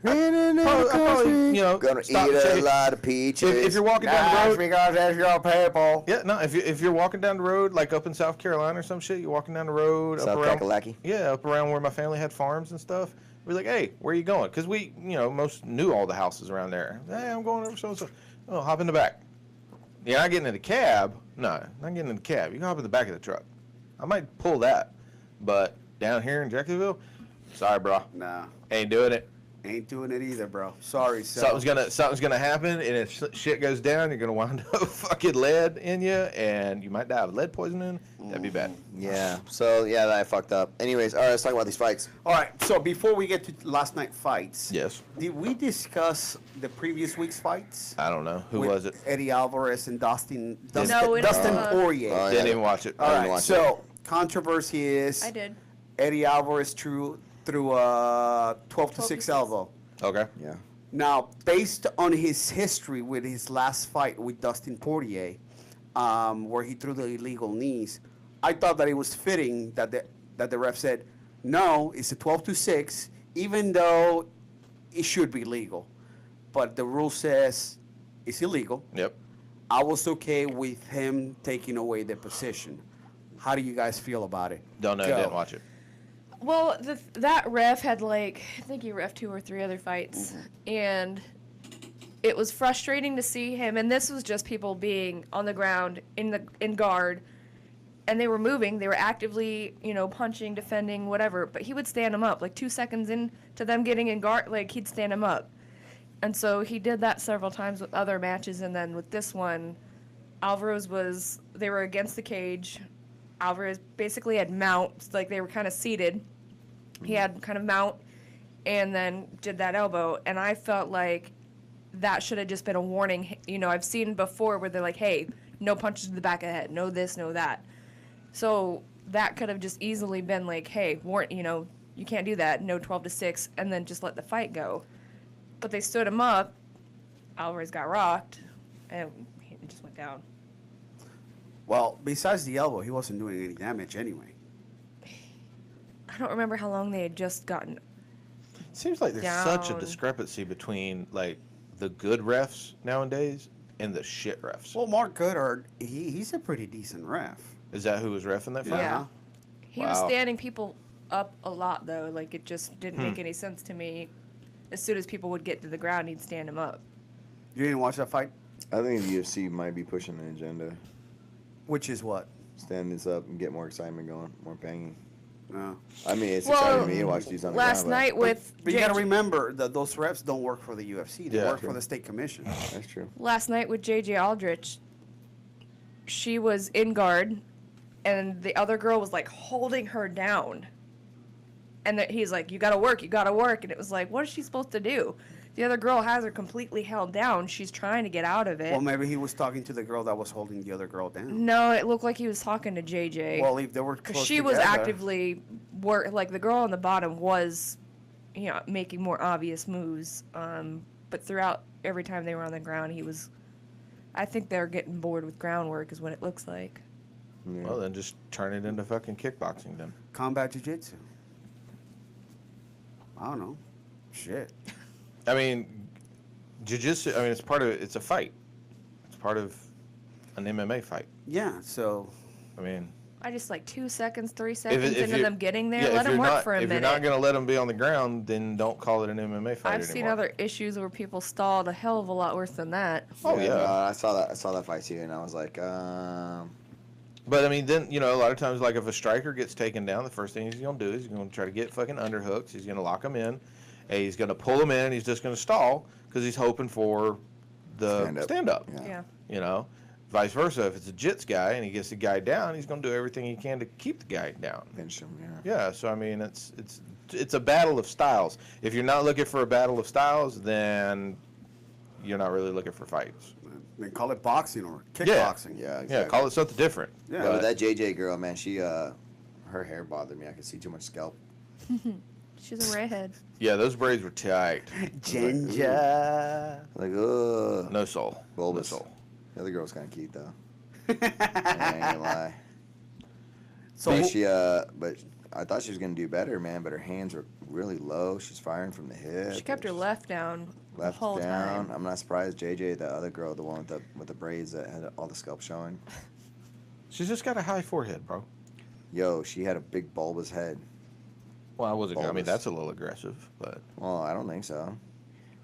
I'd probably, you know, gonna stop, eat a check it. lot of peaches. If you're walking down the road, because there's your people. yeah, no. If you're walking down the road, like up in South Carolina or some shit, you're walking down the road South up around, Kakalaki? yeah, up around where my family had farms and stuff. We're like, hey, where are you going? Because we, you know, most knew all the houses around there. Hey, I'm going over so and so. Oh, hop in the back. You're not getting in the cab. No, not getting in the cab. You can hop in the back of the truck. I might pull that, but down here in Jacksonville, sorry, bro, Nah, ain't doing it. ain't doing it either, bro. Sorry, so. Something's gonna happen, and if shit goes down, you're gonna wind up fucking lead in you, and you might die of lead poisoning. That'd be bad. Yeah. So yeah, I fucked up. Anyways, all right, let's talk about these fights. All right, so before we get to last night fights, Yes. did we discuss the previous week's fights? I don't know who With was it. Eddie Alvarez and Dustin No, we don't, Poirier. Oh, yeah. Didn't even watch it. All didn't right, watch so controversy is I did. Eddie Alvarez threw a 12 to 6 elbow. Okay. Yeah. Now, based on his history with his last fight with Dustin Poirier, where he threw the illegal knees, I thought that it was fitting that the ref said, no, it's a 12 to 6, even though it should be legal. But the rule says it's illegal. Yep. I was okay with him taking away the position. How do you guys feel about it? Don't know. Go. Didn't watch it. Well, that ref had I think he ref 2 or 3 other fights, and it was frustrating to see him. And this was just people being on the ground in guard, and they were moving. They were actively, punching, defending, whatever. But he would stand them up 2 seconds into them getting in guard. He'd stand them up, and so he did that several times with other matches. And then with this one, Alvarez they were against the cage. Alvarez basically had mounts, they were kind of seated. He had kind of mount and then did that elbow. And I felt like that should have just been a warning. I've seen before where they're like, hey, no punches to the back of the head, no this, no that. So that could have just easily been like, hey, you can't do that, no 12 to 6, and then just let the fight go. But they stood him up. Alvarez got rocked, and it just went down. Well, besides the elbow, he wasn't doing any damage anyway. I don't remember how long they had just gotten. Seems like there's such a Down. discrepancy between the good refs nowadays and the shit refs. Well, Mark Goddard, he's a pretty decent ref. Is that who was refing that fight? Yeah. He was Wow. standing people up a lot, though. It just didn't make any sense to me. As soon as people would get to the ground, he'd stand them up. You didn't watch that fight? I think the UFC might be pushing an agenda. Which is what? Stand this up and get more excitement going, more banging. No. I mean, it's Well, exciting to me to watch these on the Last ground, night with But you got to JJ remember that those refs don't work for the UFC. They Yeah. work for the state commission. That's true. last night with JJ Aldrich, she was in guard, and the other girl was holding her down. And he's like, you gotta work, and it was like, what is she supposed to do? The other girl has her completely held down. She's trying to get out of it. Well, maybe he was talking to the girl that was holding the other girl down. No, it looked like he was talking to JJ. Well, if they were Because close she was together- actively the girl on the bottom was, making more obvious moves. But throughout every time they were on the ground, I think they're getting bored with groundwork, is what it looks like. Yeah. Well, then just turn it into fucking kickboxing then. combat jiu-jitsu. I don't know. Shit. I mean, jiu-jitsu, it's a fight. It's part of an MMA fight. Yeah, so I mean, I just 2 seconds, 3 seconds into you're- them getting there. yeah, Let if them you're work not, for a if minute. you're not going to let them be on the ground, then don't call it an MMA fight I've anymore. seen other issues where people stalled a hell of a lot worse than that. Oh, yeah. I saw that fight too, and I was like, But I mean, then a lot of times, if a striker gets taken down, the first thing he's gonna do is he's gonna try to get fucking underhooks. He's gonna lock him in, and he's gonna pull him in. He's just gonna stall because he's hoping for the stand up. Yeah. Vice versa. If it's a jits guy and he gets the guy down, he's gonna do everything he can to keep the guy down. pinch him. Yeah. Yeah. So I mean, it's a battle of styles. If you're not looking for a battle of styles, then you're not really looking for fights. then call it boxing or kickboxing. Yeah. Exactly. Yeah. Call it something different. Yeah. But that JJ girl, man, she her hair bothered me. I could see too much scalp. She's a redhead. Yeah. Those braids were tight. Ginger. Like, ugh. No soul. Bulbous. No soul. The other girl's kind of cute though. I ain't gonna lie. So But I thought she was gonna do better, man. But her hands were really low. She's firing from the hip. She kept her left down the left whole down. time. I'm not surprised. JJ, the other girl, the one with the braids that had all the scalp showing. She's just got a high forehead, bro. Yo, she had a big bulbous head. Well, I wasn't. I mean, Bulbous. that's a little aggressive, but Well, I don't think so.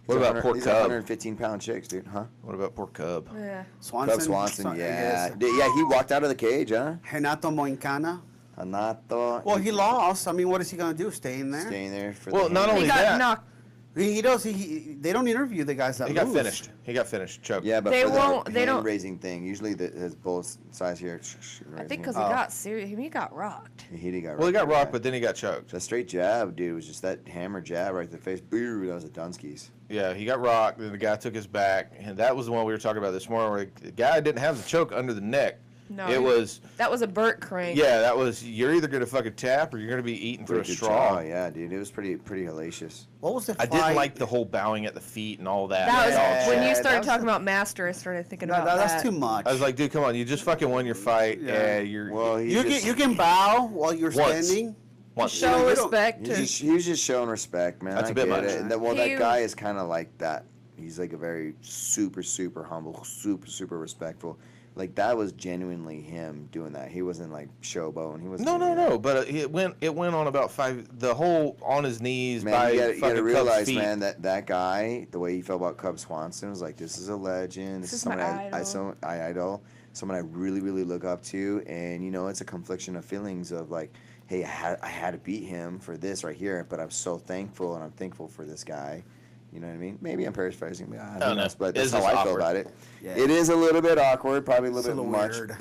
what about poor These are Cub? 115-pound chicks, dude, huh? What about poor Cub? Yeah. Swanson. Cub Swanson, I yeah. guess. Yeah, he walked out of the cage, huh? Renato Moicano. Hanato. Well, he lost. I mean, what is he gonna do? Stay in there? Staying there for Well, the not hand. only He got that, knocked. He does. They don't interview the guys that he got lose. finished. He got finished. Choked. Yeah, but They for won't- the they don't- hand-raising thing, usually his both sides here. I think because Oh. he got serious. He got rocked. He got Well, he got yeah. rocked, but then he got choked. The straight jab, dude, was just that hammer jab right to the face. Boo, that was a Dunsky's. Yeah, he got rocked. Then the guy took his back, and that was the one we were talking about this morning. Where the guy didn't have the choke under the neck. No. It was. That was a Burt crank. Yeah, that was. You're either gonna fucking tap or you're gonna be eating through a Pretty good straw. jaw, yeah, dude. It was pretty hellacious. What was the I fight? didn't like the whole bowing at the feet and all that. That was Yeah, when you that started was talking the- about master. I started thinking No, about that. that's too much. I was like, dude, come on, you just fucking won your fight. Yeah. Yeah, you're. Well, he you just, can bow while you're Once. standing. once. Show You don't- respect to. he was just showing respect, man. That's I a bit get much. it. And that, well, He- that guy is kind of like that. He's like a very super humble, super respectful. Like that was genuinely him doing that. He wasn't like showboating. He wasn't. No, doing that. no. But it went on about 5. The whole on his knees Man, by you fucking gotta Cub's realize, feet. man, that guy, the way he felt about Cub Swanson was like, this is a legend. This is someone my I idol, someone I really look up to, and you know, it's a confliction of feelings of like, hey, I had to beat him for this right here, but I'm so thankful, and I'm thankful for this guy. You know what I mean? Maybe I'm paraphrasing, but No, who no. knows? But It's that's how just I feel awkward. about it. Yeah. It is a little bit awkward, probably a It's little a bit little much, weird.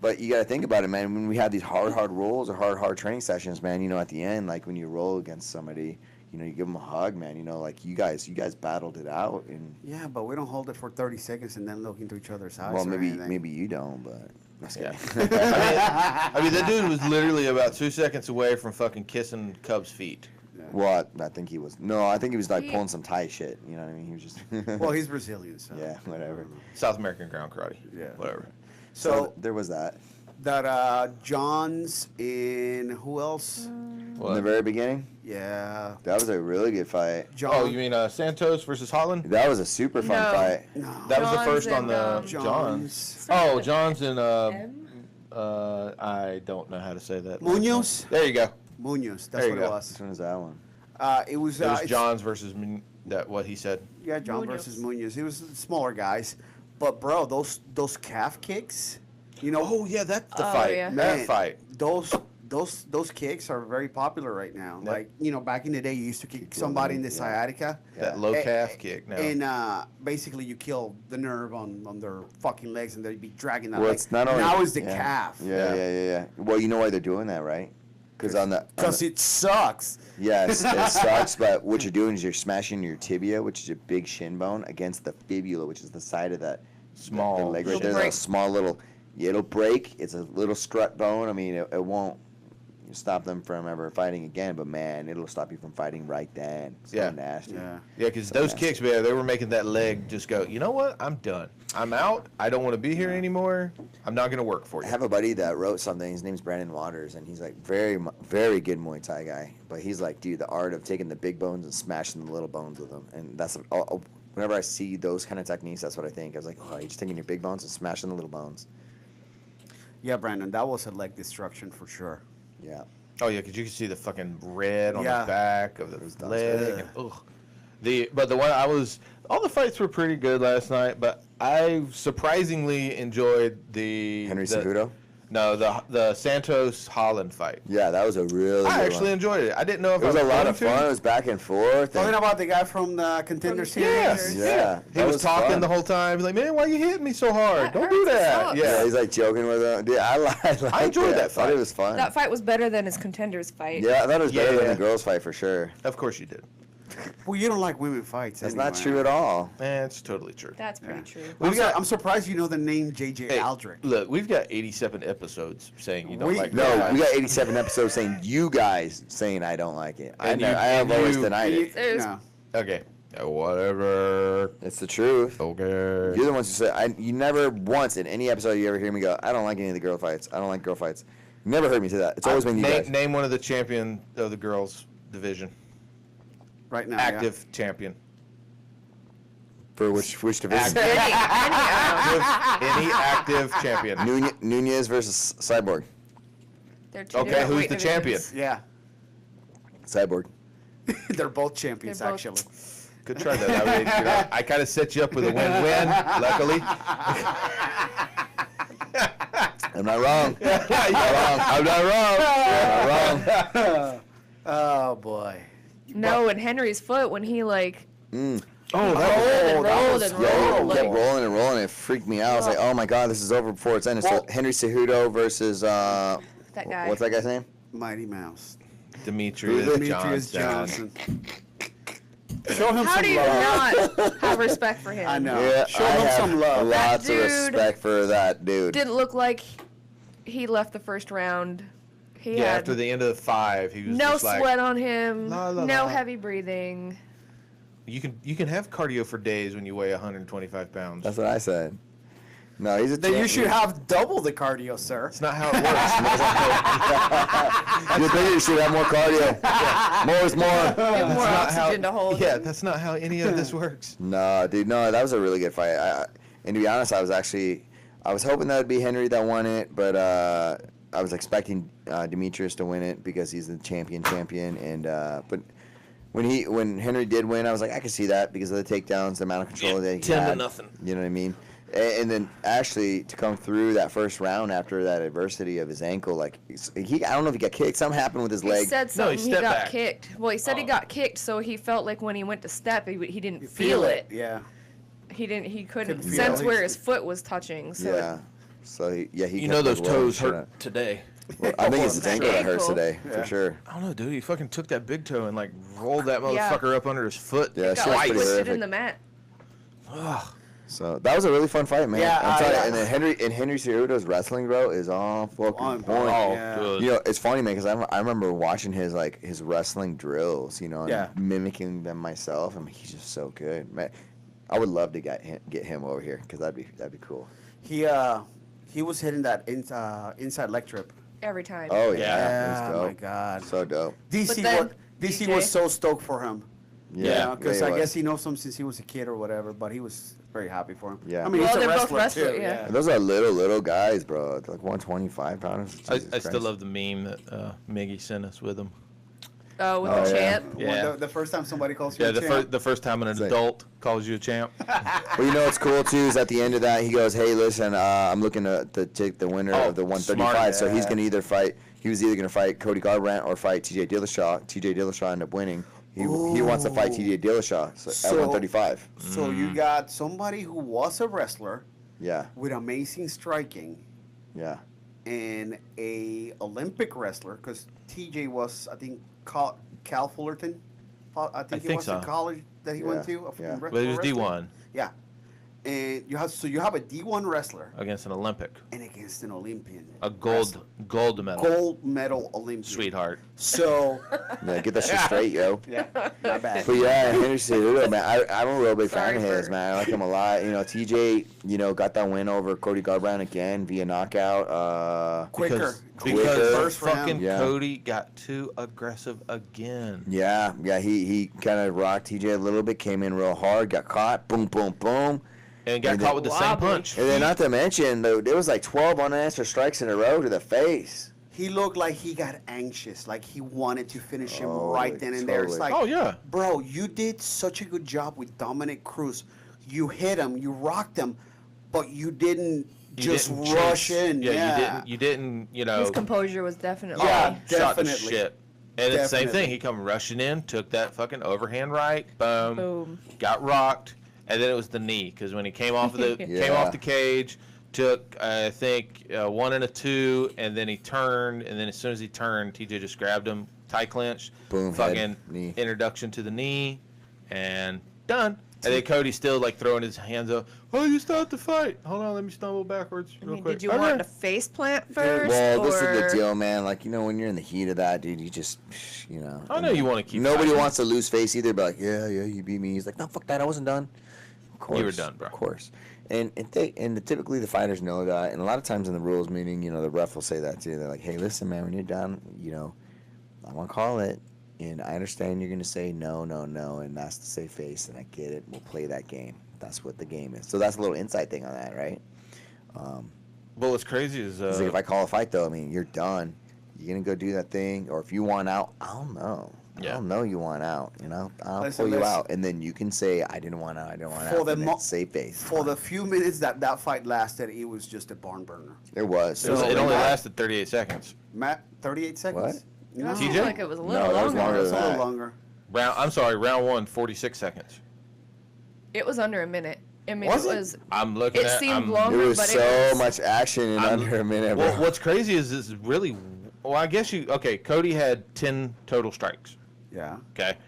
but you got to think about it, man. When we have these hard rolls or hard training sessions, man, you know, at the end, like when you roll against somebody, you know, you give them a hug, man. You know, like you guys battled it out, and Yeah, but we don't hold it for 30 seconds and then look into each other's eyes. well, or maybe anything. you don't, but that's Yeah. okay. I mean, that dude was literally about 2 seconds away from fucking kissing Cub's feet. Well, I think he was. No, I think he was like He- pulling some Thai shit. You know what I mean? He was just. Well, he's Brazilian, so. yeah, whatever. South American ground karate. Yeah. Whatever. So there was that. that John's in who else? In What? the very beginning, Yeah. that was a really good fight. John. Oh, you mean Santos versus Holland? That was a super fun No. fight. No. That was the John's first on and, the John's. John's. Oh, John's in M? I don't know how to say that. Munoz. There you go. Munoz. There That's you what go. it was. Which one is that one? It was. It was it's- John's versus that what he said. Yeah, John Munoz. versus Munoz. It was smaller guys, but bro, those calf kicks, you know. Oh yeah, that's the Oh, fight. yeah. That Man, fight. Those kicks are very popular right now. Yeah. Like, you know, back in the day, you used to kick kill somebody them, in the yeah. sciatica. That low Eh, calf eh, kick. Now. And basically, you kill the nerve on their fucking legs, and they'd be dragging that. Well, leg. it's not only now it's the yeah. calf. Yeah. Well, you know why they're doing that, right? Because on the it sucks. yes, it sucks. But what you're doing is you're smashing your tibia, which is your big shin bone, against the fibula, which is the side of that Small the leg right It'll there. break. A small little. It'll break. It's a little strut bone. I mean, it won't stop them from ever fighting again. But man, it'll stop you from fighting right then. It's Yeah. so nasty. Yeah. Yeah, because So those nasty. kicks, man, they were making that leg just go. You know what? I'm done. I'm out. I don't want to be here anymore. I'm not gonna work for I you. have a buddy that wrote something. His name's Brandon Waters, and he's like very good Muay Thai guy. But he's like, dude, the art of taking the big bones and smashing the little bones with them. And that's whenever I see those kind of techniques, that's what I think. I was like, oh, you're just taking your big bones and smashing the little bones. Yeah, Brandon, that was a leg destruction for sure. Yeah. Oh yeah, because you can see the fucking red on Yeah. the back of was the done. leg. Ugh. And, ugh. But the one all the fights were pretty good last night. But I surprisingly enjoyed the Henry the, Cejudo? No, the Santos Holland fight. Yeah, that was a really I good actually one. enjoyed it. I didn't know if It was I a lot going of fun. It was back and forth. Talking and- about the guy from the Contender From Series. Yes. Yeah, He that was was talking fun. the whole time. He's like, man, why you hitting me so hard? That Don't do hurts, it that. sucks. Yeah, Yeah. he's like joking with him. Dude, I liked enjoyed that I thought fight. it was fun. That fight was better than his contenders fight. Yeah, I thought it was better than Yeah. the girls' fight for sure. Of course you did. Well, you don't like women fights. That's anyway. not true at all. It's totally true. That's pretty Yeah. true. We've got- I'm surprised you know the name J.J. Hey, Aldrich. look, we've got 87 episodes saying you don't We- like No, that. we got 87 episodes saying you guys saying I don't like it. And I have you- always you- denied it. There's- No. Okay. Whatever. It's the truth. Okay. You're the ones who say, you never once in any episode you ever hear me go, I don't like any of the girl fights. I don't like girl fights. You never heard me say that. It's always been you guys. Name one of the champion of the girls division. Right now, Active champion. For which division? Any active champion. Nunez versus Cyborg. They're two Okay, different who's weight the champion? divisions. Yeah. Cyborg. They're both champions, They're both- actually. Good try though. I kind of set you up with a win-win. Luckily. I'm not wrong. I'm not wrong. Oh, boy. No, and Henry's foot when he like Mm. rolled and rolled and Yeah, rolled. he kept Like, rolling and rolling. It freaked me out. I was like, oh my god, this is over before it's ended. So Henry Cejudo versus that guy. what's that guy's name? Mighty Mouse. Demetrius Demetrius Johnson. Show him How some do you love. not have respect for him? I know. Yeah, Show I him have some love. lots That of dude respect for that dude. Didn't look like he left the first round. He Yeah, had after the end of the 5, he was no just like, sweat on him, La, la, no la. heavy breathing. you can have cardio for days when you weigh 125 pounds. That's what I said. No, he's a Then you champ. should have double the cardio, sir. It's not how it works. You think you should have more cardio. More is more. Give more That's not how- oxygen to hold. Yeah, that's not how any of this works. No, dude, no, that was a really good fight. And to be honest, I was hoping that would be Henry that won it, but I was expecting Demetrius to win it because he's the champion, and but when Henry did win, I was like, I could see that because of the takedowns, the amount of control that he 10 to had. 0. You know what I mean? And then actually to come through that first round after that adversity of his ankle, like I don't know if he got kicked. Something happened with his He leg. said No, something. he he stepped got back. kicked. Well, he said he Oh. got kicked, so he felt like when he went to step, he didn't You feel it. Yeah. He couldn't Couldn't feel sense it. where his foot was touching. So Yeah. So he You kept, know those like, rolling toes shit hurt today. Well, I think it's his That ankle that hurts ankle. today Yeah. for sure. I don't know, dude. He fucking took that big toe and like rolled that Yeah. motherfucker up under his foot. Yeah, got shit was like pretty twisted horrific. in the mat. Ugh. So that was a really fun fight, man. Yeah, I'm telling you, I- and then Henry Cejudo's wrestling, bro, is on fucking On point. point, yeah. good. You know, it's funny, man, because I remember watching his wrestling drills, you know, and Yeah. mimicking them myself. I mean, he's just so good, man. I would love to get him over here because that'd be cool. He was hitting that inside leg trip. Every time. Oh Yeah. yeah, it was Oh my dope. God. So dope. DC But then, was DC DJ was so stoked for him. Yeah, Because he I was. guess he knows him since he was a kid or whatever. But he was very happy for him. Yeah. I mean, Well, he's a they're both wrestler wrestlers, too. yeah. And those are little guys, bro. It's like 125 pounders. I Jesus still Christ. love the meme that Miggy sent us with him. Oh, with Oh, the yeah. champ. Yeah. The first time somebody calls you Yeah, a the champ. first time an It's like- adult calls you a champ. Well, you know what's cool too is at the end of that he goes, "Hey, listen, I'm looking to take the winner Oh, of the 135." smart. So he's Yeah. gonna either fight. He was either gonna fight Cody Garbrandt or fight T.J. Dillashaw. T.J. Dillashaw ended up winning. He wants to fight T.J. Dillashaw at 135. So you got somebody who was a wrestler Yeah, with amazing striking yeah, and a Olympic wrestler because TJ was, I think, Cal Fullerton. I think he think was so. the college that he went Yeah, to. yeah. But he was wrestling. D1 Yeah, and you have a D1 wrestler against an Olympic, and against an Olympian. a gold medal, Gold medal Olympian. sweetheart. So yeah. Get that shit straight, yo. yeah, not bad. But yeah, Henry Cejudo, man, I'm a real big fan Sorry of his, for- man. I like him a lot. You know, TJ, got that win over Cody Garbrandt again via knockout. Quicker. Because First for him. fucking Yeah. Cody got too aggressive again. Yeah, he kind of rocked TJ a little bit, came in real hard, got caught, boom, boom, boom. And got And caught then- with the same Wobbly. punch. And then not to mention, though, there was like 12 unanswered strikes in a row to the face. He looked like he got anxious, like he wanted to finish him Oh, right then and there. It's totally. like, Oh, yeah. bro, you did such a good job with Dominic Cruz. You hit him, you rocked him, but you didn't You just didn't rush chase. in. Yeah, you didn't, His composure was definitely. Yeah. shot the definitely. shit. And it's the same Definitely. thing. He come rushing in, took that fucking overhand right, boom, Boom. got rocked, and then it was the knee because when he came off of the came Yeah. off the cage, took I think 1 and a 2, and then he turned, and then as soon as he turned, TJ just grabbed him, tight clinch, Boom, fucking head, knee. introduction to the knee, and done. And then Cody's still like throwing his hands up. Oh, you still have to fight. Hold on, let me stumble backwards I real mean, quick. did you Okay. want to face plant first? Well, or... this is the deal, man. Like, when you're in the heat of that, dude, you just, I know you want to keep Nobody fighting. wants to lose face either, but like, yeah, you beat me. He's like, no, fuck that, I wasn't done. Of course. You were done, bro. Of course. And typically the fighters know that, and a lot of times in the rules meeting, the ref will say that too. They're like, hey, listen, man, when you're done, I'm going to call it. And I understand you're going to say no, and that's to save face, and I get it. We'll play that game. That's what the game is. So that's a little insight thing on that, right? Well, what's crazy is It's like if I call a fight, though, I mean, you're done. You're going to go do that thing, or if you want out, I'll know. Yeah. I'll know you want out, I'll Listen, pull you let's- out, and then you can say, I didn't want out, For the and mo- then save face. For the few minutes that fight lasted, it was just a barn burner. It was. it only Matt- lasted 38 seconds. Matt, 38 seconds? What? No. I TJ? feel like it was a little No, that was longer. longer It's than a little that. longer. Round 1, 46 seconds. It was under a minute. I mean, Was it it? was. I'm looking It at. seemed I'm, long. There was but it so was- much action in I'm- under a minute, Well, bro. what's crazy is really. Well, I guess Cody had 10 total strikes. Yeah. Okay.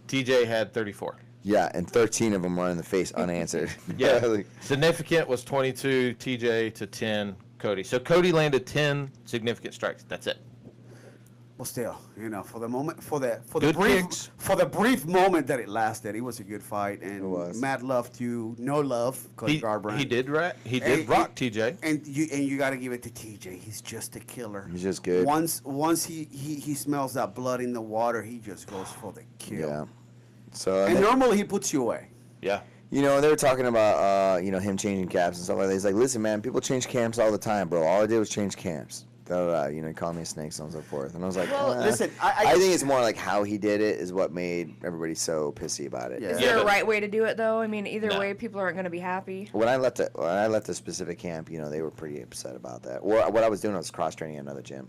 TJ had 34. Yeah, and 13 of them were in the face unanswered. Yeah. Like, Significant was 22 TJ to 10 Cody. So Cody landed 10 significant strikes. That's it. Well, still, for the moment, for the Good brief, kicks. for the brief moment that it lasted, it was a good fight. And It was. Matt loved you. No love, Cody Garbrandt. He did right. He Hey, did rock TJ. And you got to give it to TJ. He's just a killer. He's just good. Once he smells that blood in the water, he just goes for the kill. yeah. So, And normally he puts you away. Yeah. they were talking about, him changing camps and stuff like that. He's like, listen, man, people change camps all the time, bro. All I did was change camps. He called me a snake, so on and so forth. And I was like, Well, listen, I think it's more like how he did it is what made everybody so pissy about it. Yeah. Is Yeah, there a but- right way to do it though? I mean, either No. way, people aren't going to be happy. When I left the specific camp, they were pretty upset about that. Or what I was doing, I was cross training at another gym.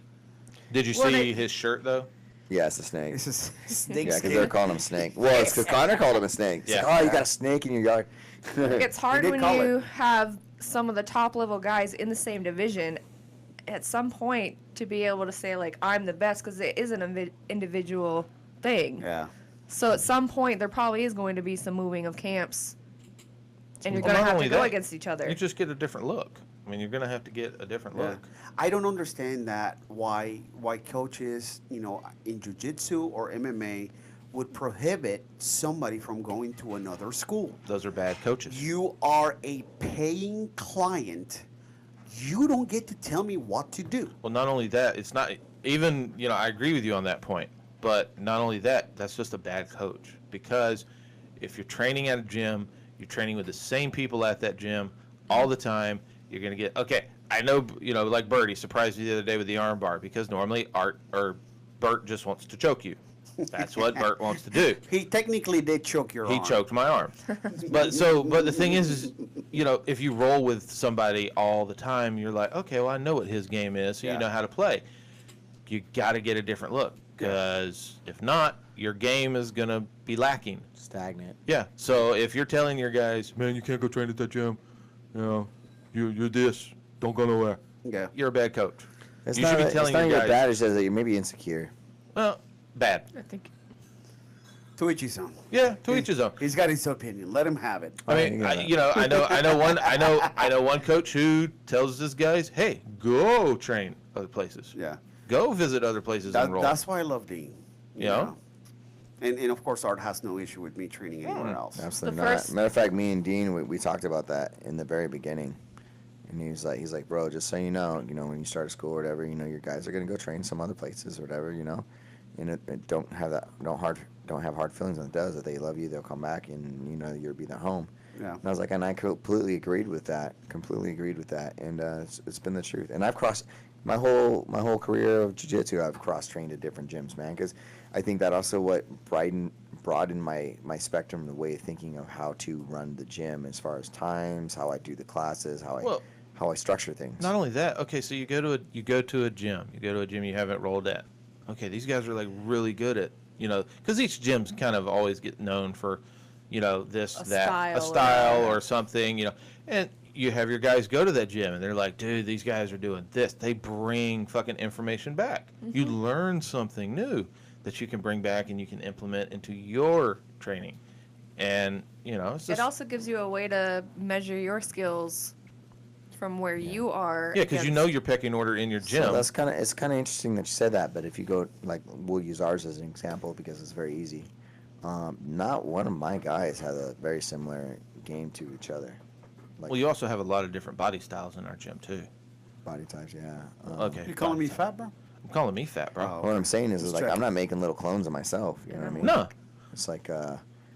Did you Well, see they- his shirt though? Yeah, it's a snake. It's a snake Yeah, because skin. they're calling him Snake. Well, it's because Connor called him a snake. It's Yeah. like, oh, you got a snake in your yard. It's hard did when call you it. have some of the top level guys in the same division at some point to be able to say like I'm the best, because it is an individual thing. Yeah. So at some point there probably is going to be some moving of camps, and you're Well, going to not have only to go that, against each other. You just get a different look. I mean, you're gonna have to get a different Yeah. look. I don't understand that why coaches, in jiu-jitsu or MMA would prohibit somebody from going to another school. Those are bad coaches. You are a paying client. You don't get to tell me what to do. Well, not only that, it's not even, I agree with you on that point, but not only that, that's just a bad coach. Because if you're training at a gym, you're training with the same people at that gym all the time, you're going to get, okay, I know, like Birdie surprised me the other day with the arm bar, because normally Bert just wants to choke you. That's what Bert wants to do. He technically did choke your He arm. choked my arm. But the thing is, if you roll with somebody all the time, you're like, okay, well, I know what his game is, so Yeah. you know how to play. You got to get a different look, because if not, your game is going to be lacking. Stagnant. Yeah. So if you're telling your guys, man, you can't go train at that gym, you're this, don't go nowhere. Yeah. You're a bad coach. It's You not, should be it's telling not your even guys. bad. It's just that you're maybe insecure. Well, bad. I think To each his own. Yeah, to each his own. He's got his opinion. Let him have it. I mean, I know one coach who tells his guys, "Hey, go train other places. Yeah. Go visit other places and roll." That's why I love Dean. You know? And of course, Art has no issue with me training anywhere else. Absolutely The not. first- Matter of fact, me and Dean, we talked about that in the very beginning. And he's like, bro, just so you know, when you start a school or whatever, your guys are gonna go train some other places or whatever, and it don't have hard feelings on it. Does that they love you, they'll come back, and you'll be their home. Yeah. And I was like, and I completely agreed with that. And it's been the truth. And I've crossed my whole career of jiu-jitsu. I've cross-trained at different gyms, man, because I think that also what broadened my spectrum, the way of thinking of how to run the gym as far as times, how I do the classes, how I structure things. Not only that, okay, so you go to a gym you haven't rolled at. Okay, these guys are like really good at, because each gym's kind of always get known for, this, a style or something, and you have your guys go to that gym and they're like, dude, these guys are doing this. They bring fucking information back. Mm-hmm. You learn something new that you can bring back and you can implement into your training. And, it's just... It also gives you a way to measure your skills from where you are. Yeah, because you know your pecking order in your gym. So it's kind of interesting that you said that. But if you go, like, we'll use ours as an example because it's very easy. Not one of my guys had a very similar game to each other. Like, Well, you also have a lot of different body styles in our gym, too. body types, yeah. Okay. You calling me body type. fat, bro? I'm calling me fat, bro. Oh. What I'm saying is Just like, I'm checking. not making little clones of myself. You know what I mean? No. It's like,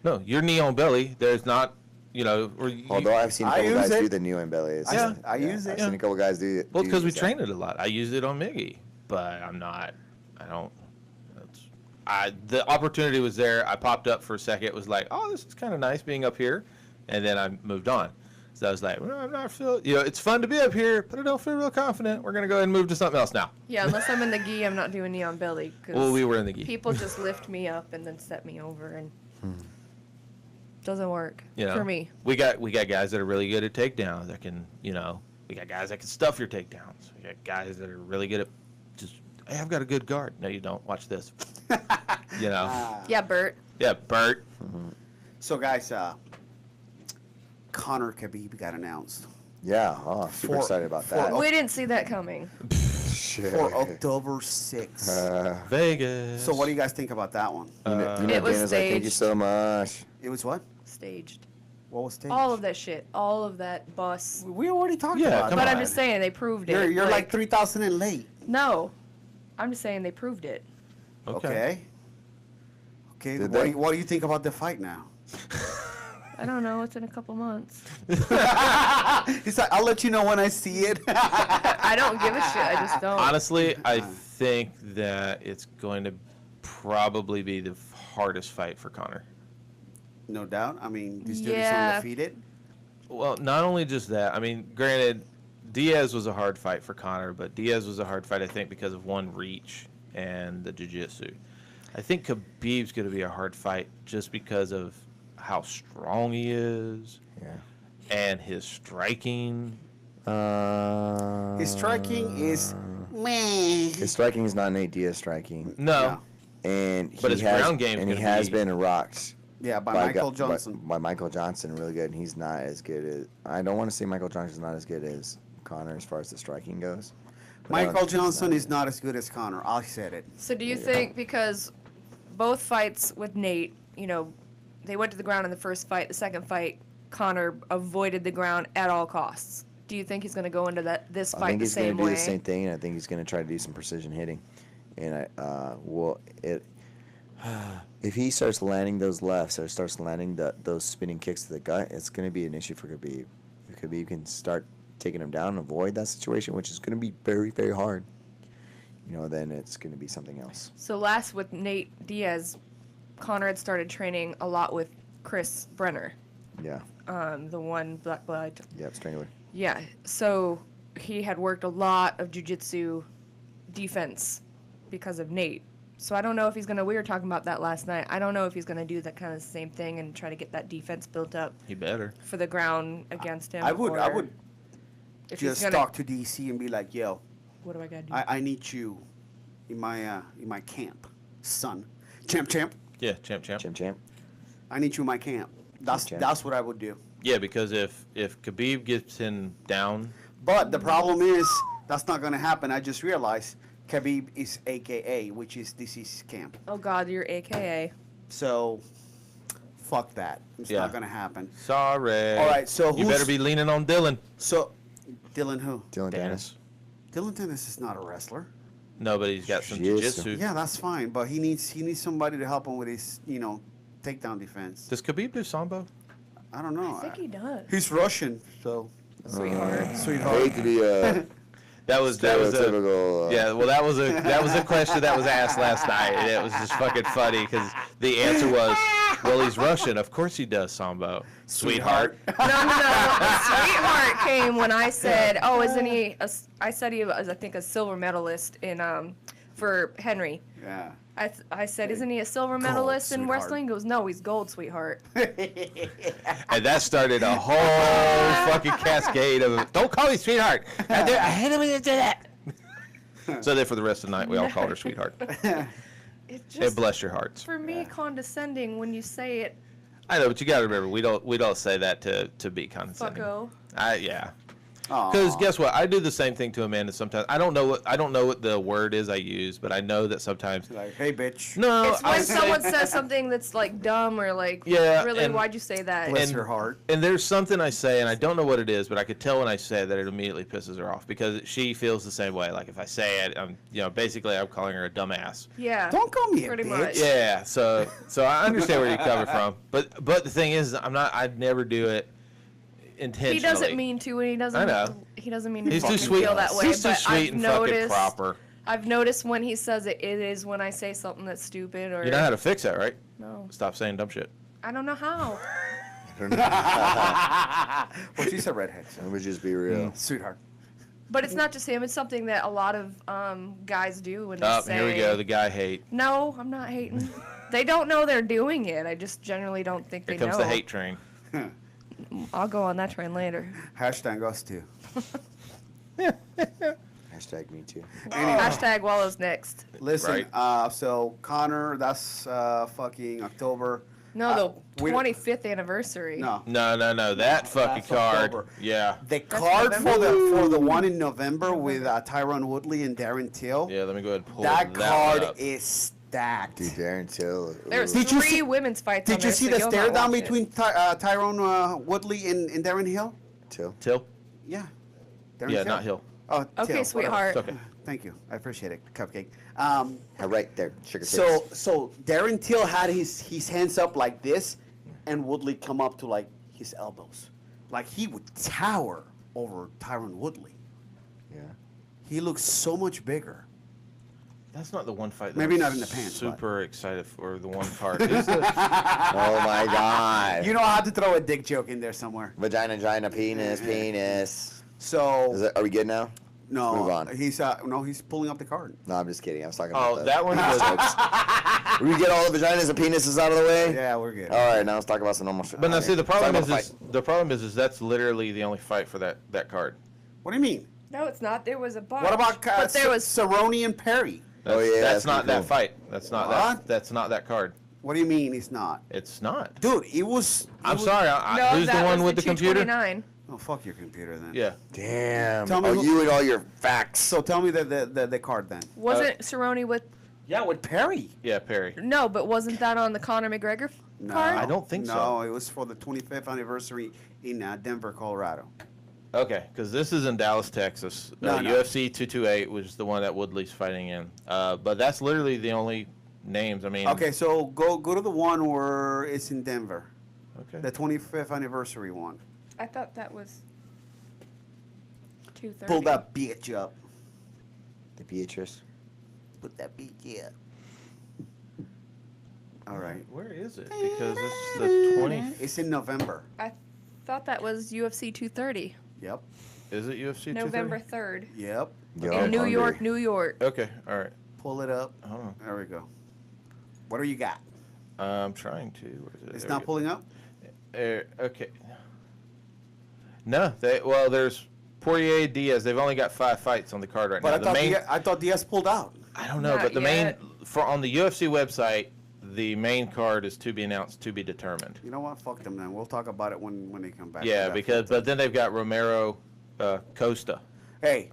No, your knee on belly, there's not, or although I've seen a I couple use guys it. do the new and belly. Yeah. I use it. I've seen a couple guys do it. Well, because we train it a lot. I use it on Miggy, but the opportunity was there. I popped up for a second. It was like, oh, this is kind of nice being up here. And then I moved on. So I was like, well, I'm not feeling, it's fun to be up here, but I don't feel real confident. We're going to go ahead and move to something else now. Yeah, unless I'm in the gi, I'm not doing knee on belly. 'Cause Well, we were in the gi. people just lift me up and then set me over, and doesn't work for me. We got guys that are really good at takedowns that can, we got guys that can stuff your takedowns. We got guys that are really good at just, hey, I've got a good guard. No, you don't. Watch this. Yeah, Bert. Yeah, Bert. So, guys, Conor Khabib got announced Yeah, super For- excited about for- that. We didn't see that coming. Shit. for October 6th. Vegas. So, what do you guys think about that one? It was Dana's like, thank you staged. so much. It was what? Staged. What was staged? All of that shit. All of that bus. We already talked Yeah, about come it. But on. I'm just saying they proved You're, it. you're like 3,000 and late. No. I'm just saying they proved it. Okay. Okay. Did What they? do you think about the fight now? I don't know. It's in a couple months. He's like, I'll let you know when I see it. I don't give a shit. I just don't. Honestly, I think that it's going to probably be the hardest fight for Conor. No doubt. I mean, this dude is Yeah. undefeated. Well, not only just that. I mean, granted, Diaz was a hard fight for Conor, but Diaz was a hard fight, I think, because of one reach and the jiu-jitsu. I think Khabib's going to be a hard fight just because of how strong he is Yeah. and his striking. His striking is meh. His striking is not Nate Diaz striking, No. and But he his has, ground game's and he gonna has be- been rocked Yeah, by by Michael gu- Johnson. By Michael Johnson, really good. And he's not as good as I don't want to say Michael Johnson's not as good as Conor as far as the striking goes. But I don't Michael think he's Johnson not. is not as good as Conor. I said it. So do you think because both fights with Nate, they went to the ground in the first fight, the second fight, Conor avoided the ground at all costs. Do you think he's going to go into this I fight think the he's going same to do way? the same thing, and I think he's going to try to do some precision hitting. And if he starts landing those lefts or starts landing those spinning kicks to the gut, it's going to be an issue for Khabib. If Khabib can start taking him down and avoid that situation, which is going to be very, very hard, then it's going to be something else. So last with Nate Diaz, Conor had started training a lot with Chris Brenner, Yeah. the one black belt. Yep. Strangler. Yeah, so he had worked a lot of jiu-jitsu defense because of Nate. So I don't know if he's gonna. We were talking about that last night. I don't know if he's gonna do that kind of same thing and try to get that defense built up He better. for the ground against him. I would or if he's just gonna, talk to DC and be like, yo, What do I gotta do? I need you in my camp, son. Champ. Yeah, champ. Champ. I need you in my camp. Champ. That's what I would do. Yeah, because if Khabib gets him down, But the problem is that's not going to happen. I just realized Khabib is AKA, which is DC's camp. Oh God, you're AKA. So, fuck that. It's Yeah. not going to happen. sorry. All right, so you who's- better be leaning on Dylan. So, Dylan who? Dylan Dennis. Dylan Dennis is not a wrestler. No, but he's got some She is. jiu-jitsu. Yeah, that's fine, but he needs somebody to help him with his takedown defense. Does Khabib do sambo? I don't know. I think he does. He's Russian, so Sweetheart. I sweetheart. hate to be That was a stereotypical. yeah. Well, that was a question that was asked last night, and it was just fucking funny because the answer was, well, he's Russian. Of course he does sambo. Sweetheart. No. Sweetheart came when I said, "Oh, isn't he?" I said he was, I think, a silver medalist in for Henry. Yeah. I said, "Isn't he a silver medalist in sweetheart. wrestling?" He goes, "No, he's gold, sweetheart." And that started a whole fucking cascade of, don't call me sweetheart. I hate him when you do that. So then for the rest of the night, we all called her sweetheart. It And just bless your hearts. for me condescending when you say it I know, but you got to remember, we don't say that to be condescending. Fucko. Yeah. Aw. Because guess what? I do the same thing to Amanda sometimes. I don't know what the word is I use, but I know that sometimes. Like, hey, bitch. No, It's when someone says something that's like dumb or like, Yeah, really, and- why'd you say that? Bless her heart. And there's something I say, and I don't know what it is, but I could tell when I say it that it immediately pisses her off because she feels the same way. Like if I say it, basically I'm calling her a dumbass. Yeah. Don't call me a Pretty bitch. much. Yeah, so I understand where you're coming from, but the thing is, I'd never do it intentionally. He doesn't mean to, and he doesn't. I know. He doesn't mean to He's too fucking sweet. feel that way. He's too but sweet I've and fucking noticed, proper. I've noticed when he says it, it is when I say something that's stupid or. You know how to fix that, right? No. Stop saying dumb shit. I don't know how. Well, she's a redhead, so. Let me just be real. Sweetheart. But it's not just him. It's something that a lot of guys do when they Oh, say. here we go. The guy hate. No, I'm not hating. They don't know they're doing it. I just generally don't think they Here comes know. the hate train. I'll go on that train later. Hashtag us too. Hashtag me too. Hashtag Wallow's next. Listen, Right. so Connor, that's fucking October. No, the we- 25th anniversary. No. No. That fucking That's card. October. Yeah. The card November? for the one in November with Tyron Woodley and Darren Till. Yeah. Let me go ahead and pull That one card up. is stacked. Dude, Darren Till. There's Did you 3 see- women's fights on Did you there, see so the you'll stare not down watch it. between Tyron Woodley and Darren Hill? Till. Till. Yeah. Darren Yeah, not Hill. Oh, Okay, Till, sweetheart. It's okay. Thank you. I appreciate it, Cupcake. Right there, sugar So Darren Till had his hands up like this, and Woodley come up to like his elbows, like he would tower over Tyron Woodley. Yeah. He looks so much bigger. That's not the one fight. That Maybe I'm not in the pants, but- Super excited for the one card. Who's the- Oh my God. You know how to throw a dick joke in there somewhere. Vagina, penis. So Are we good now? no, Move on. he's pulling up the card. No, I'm just kidding. I was talking about Oh, that one was. We get all the vaginas and penises out of the way? Yeah, we're good. All right, now let's talk about some normal shit. But now, Okay. see, the problem Talk is, about the problem is that's literally the only fight for that card. What do you mean? No, it's not. There was a bunch. What about But there was. Cerrone and Perry? Oh, yeah, That's that's not pretty that cool. fight. That's not What? that's not that card. What do you mean it's not? It's not. Dude, it was. I'm sorry. No, Who's the that one was with the computer? 229. Oh, fuck your computer then. Yeah. Damn. Tell me Oh, who- you and all your facts. So tell me the card then. Wasn't Cerrone with? Yeah, with Perry. Yeah, Perry. No, but wasn't that on the Conor McGregor No, card? I don't think so. No, it was for the 25th anniversary in Denver, Colorado. Okay, because this is in Dallas, Texas. No. UFC 228 was the one that Woodley's fighting in. But that's literally the only names. I mean. Okay, so go to the one where it's in Denver, Okay. the 25th anniversary one. I thought that was 230. Pull that bitch up. The Beatrice. Put that bitch up. All right. Where is it? Because this is the 20. It's in November. I thought that was UFC 230. Yep. Is it UFC 230? November 3rd. Yep. Yo, In I'm New hungry. York, New York. Okay. All right. Pull it up. Hold on. There we go. What do you got? I'm trying to. Where is it? It's There not we go. pulling up? Okay. No, there's Poirier, Diaz. They've only got 5 fights on the card right But now. I thought Diaz pulled out. I don't know, Not but the yet. on the UFC website, the main card is to be announced, to be determined. You know what? Fuck them then. We'll talk about it when they come back. Yeah, but then they've got Romero, Costa. Hey,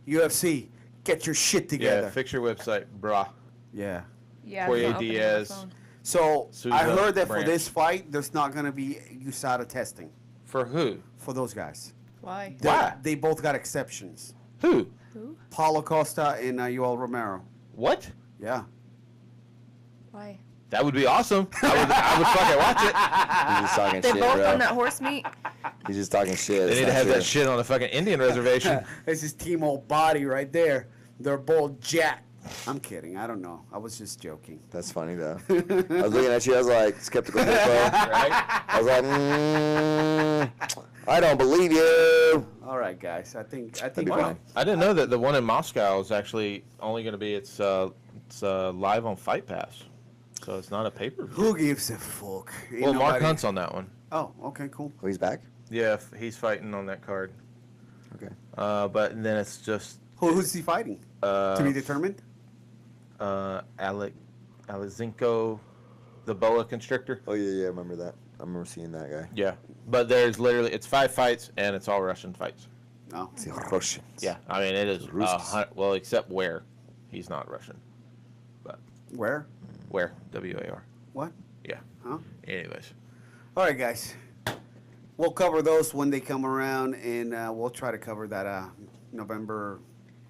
UFC, get your shit together. Yeah, fix your website, brah. Yeah. Yeah. Poirier, it's not opening my Diaz. phone. So Souza, I heard that Branch. for this fight, there's not gonna be USADA testing For who? for those guys. Why? Why? They both got exceptions. Who? Who? Paulo Costa and Yoel Romero. What? Yeah. Why? That would be awesome. I would fucking watch it. He's just talking They shit, both bro. on that horse meat. He's just talking shit. They It's need to not have true. that shit on a fucking Indian reservation. This is Team Old Body right there. They're both jacked. I'm kidding. I don't know. I was just joking. That's funny, though. I was looking at you. I was like, skeptical info. Right? I was like, I don't believe you. All right, guys. I think be we're- fine. I didn't know that the one in Moscow is actually only going to be it's live on Fight Pass, so it's not a pay-per-view. Who gives a fuck? Ain't Well, Mark nobody- Hunt's on that one. Oh, okay, cool. Oh, he's back? Yeah, he's fighting on that card. Okay. But then it's just Who's he fighting? To be determined? Alexienko, the boa constrictor. Oh, yeah, I remember that. I remember seeing that guy. Yeah, but there's literally it's 5 fights and it's all Russian fights. No. It's the Russians. Yeah, I mean it is. Ruskies. Well, except where he's not Russian, but Where? where WAR. What? Yeah. Huh? Anyways, All right, guys. We'll cover those when they come around, and we'll try to cover that November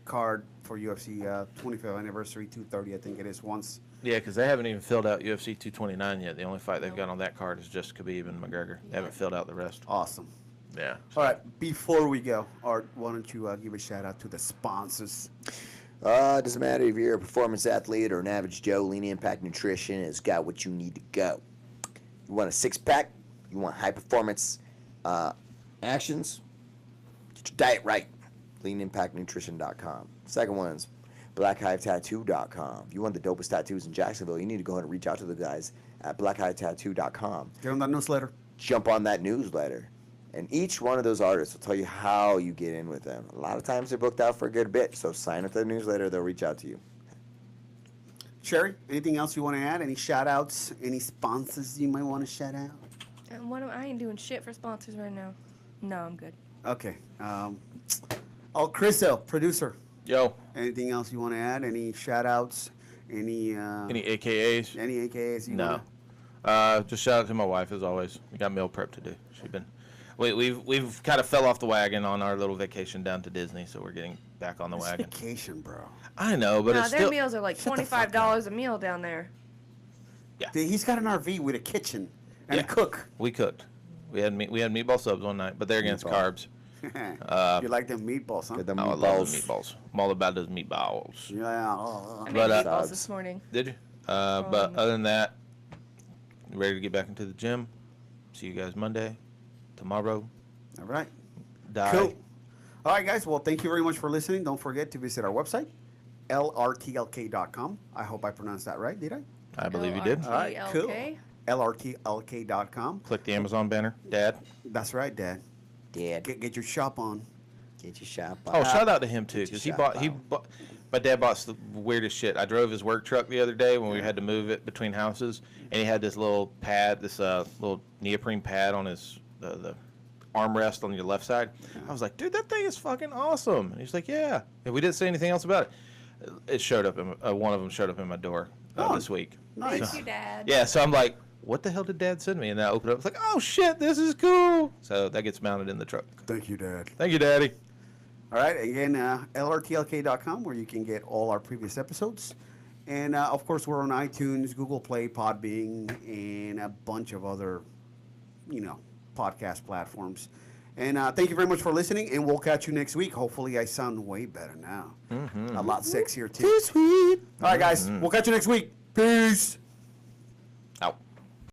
card for UFC 25th anniversary, 230, I think it is. Once. yeah, because they haven't even filled out UFC 229 yet. The only fight they've got on that card is just Khabib and McGregor. They haven't filled out the rest. Awesome. Yeah. All right. Before we go, Art, why don't you give a shout out to the sponsors? Doesn't matter if you're a performance athlete or an average Joe, Lean Impact Nutrition has got what you need to go. You want a six-pack? You want high performance actions? Get your diet right. LeanImpactNutrition.com. Second one's BlackHiveTattoo.com. If you want the dopest tattoos in Jacksonville, you need to go ahead and reach out to the guys at BlackHiveTattoo.com. Get on that newsletter. Jump on that newsletter. And each one of those artists will tell you how you get in with them. A lot of times they're booked out for a good bit, so sign up to the newsletter. They'll reach out to you. Sherry, anything else you want to add? Any shout outs? Any sponsors you might want to shout out? I ain't doing shit for sponsors right now. No, I'm good. Okay. Chriso, producer. Yo, Anything else you want to add? Any shout outs? Any AKAs? Any AKAs you No. wanna... Just shout out to my wife as always. We got meal prep to do. We've kind of fell off the wagon on our little vacation down to Disney, so we're getting back on the It's wagon. vacation, bro. I know, but Nah, it's their still. meals are like Shut the fuck $25 a meal down there. Dude, he's got an RV with a kitchen and Yeah. a cook. We cooked. We had meatball subs one night, but they're against carbs. You like them meatballs, huh? Get them Oh, I love the meatballs. meatballs. I'm all about those meatballs. Yeah. I made But, meatballs subs. this morning. Did you? But other than that, ready to get back into the gym. See you guys Monday, tomorrow. All right. Die. Cool. All right, guys. Well, thank you very much for listening. Don't forget to visit our website, lrtlk.com. I hope I pronounced that right. Did I? I believe you did. All right, cool. LRTLK? lrtlk.com. Click the Amazon banner, Dad. That's right, Dad. Dad, Get your shop on. get your shop Oh, on. shout out to him too, Get because your he shop bought. My dad bought the weirdest shit. I drove his work truck the other day when we had to move it between houses, and he had this little pad, this little neoprene pad on his the armrest on your left side. I was like, dude, that thing is fucking awesome. And he's like, yeah. And we didn't say anything else about it. It showed up. One of them showed up in my door this week. Nice. Thank you, Dad. Yeah, so I'm like, what the hell did Dad send me? And then I opened it up. It's like, oh shit, this is cool. So that gets mounted in the truck. Thank you, Dad. Thank you, Daddy. All right. Again, lrtlk.com, where you can get all our previous episodes. And, of course, we're on iTunes, Google Play, Podbean, and a bunch of other, podcast platforms. And thank you very much for listening, and we'll catch you next week. Hopefully, I sound way better now. A lot sexier, too. Too sweet. All right, guys. We'll catch you next week. Peace.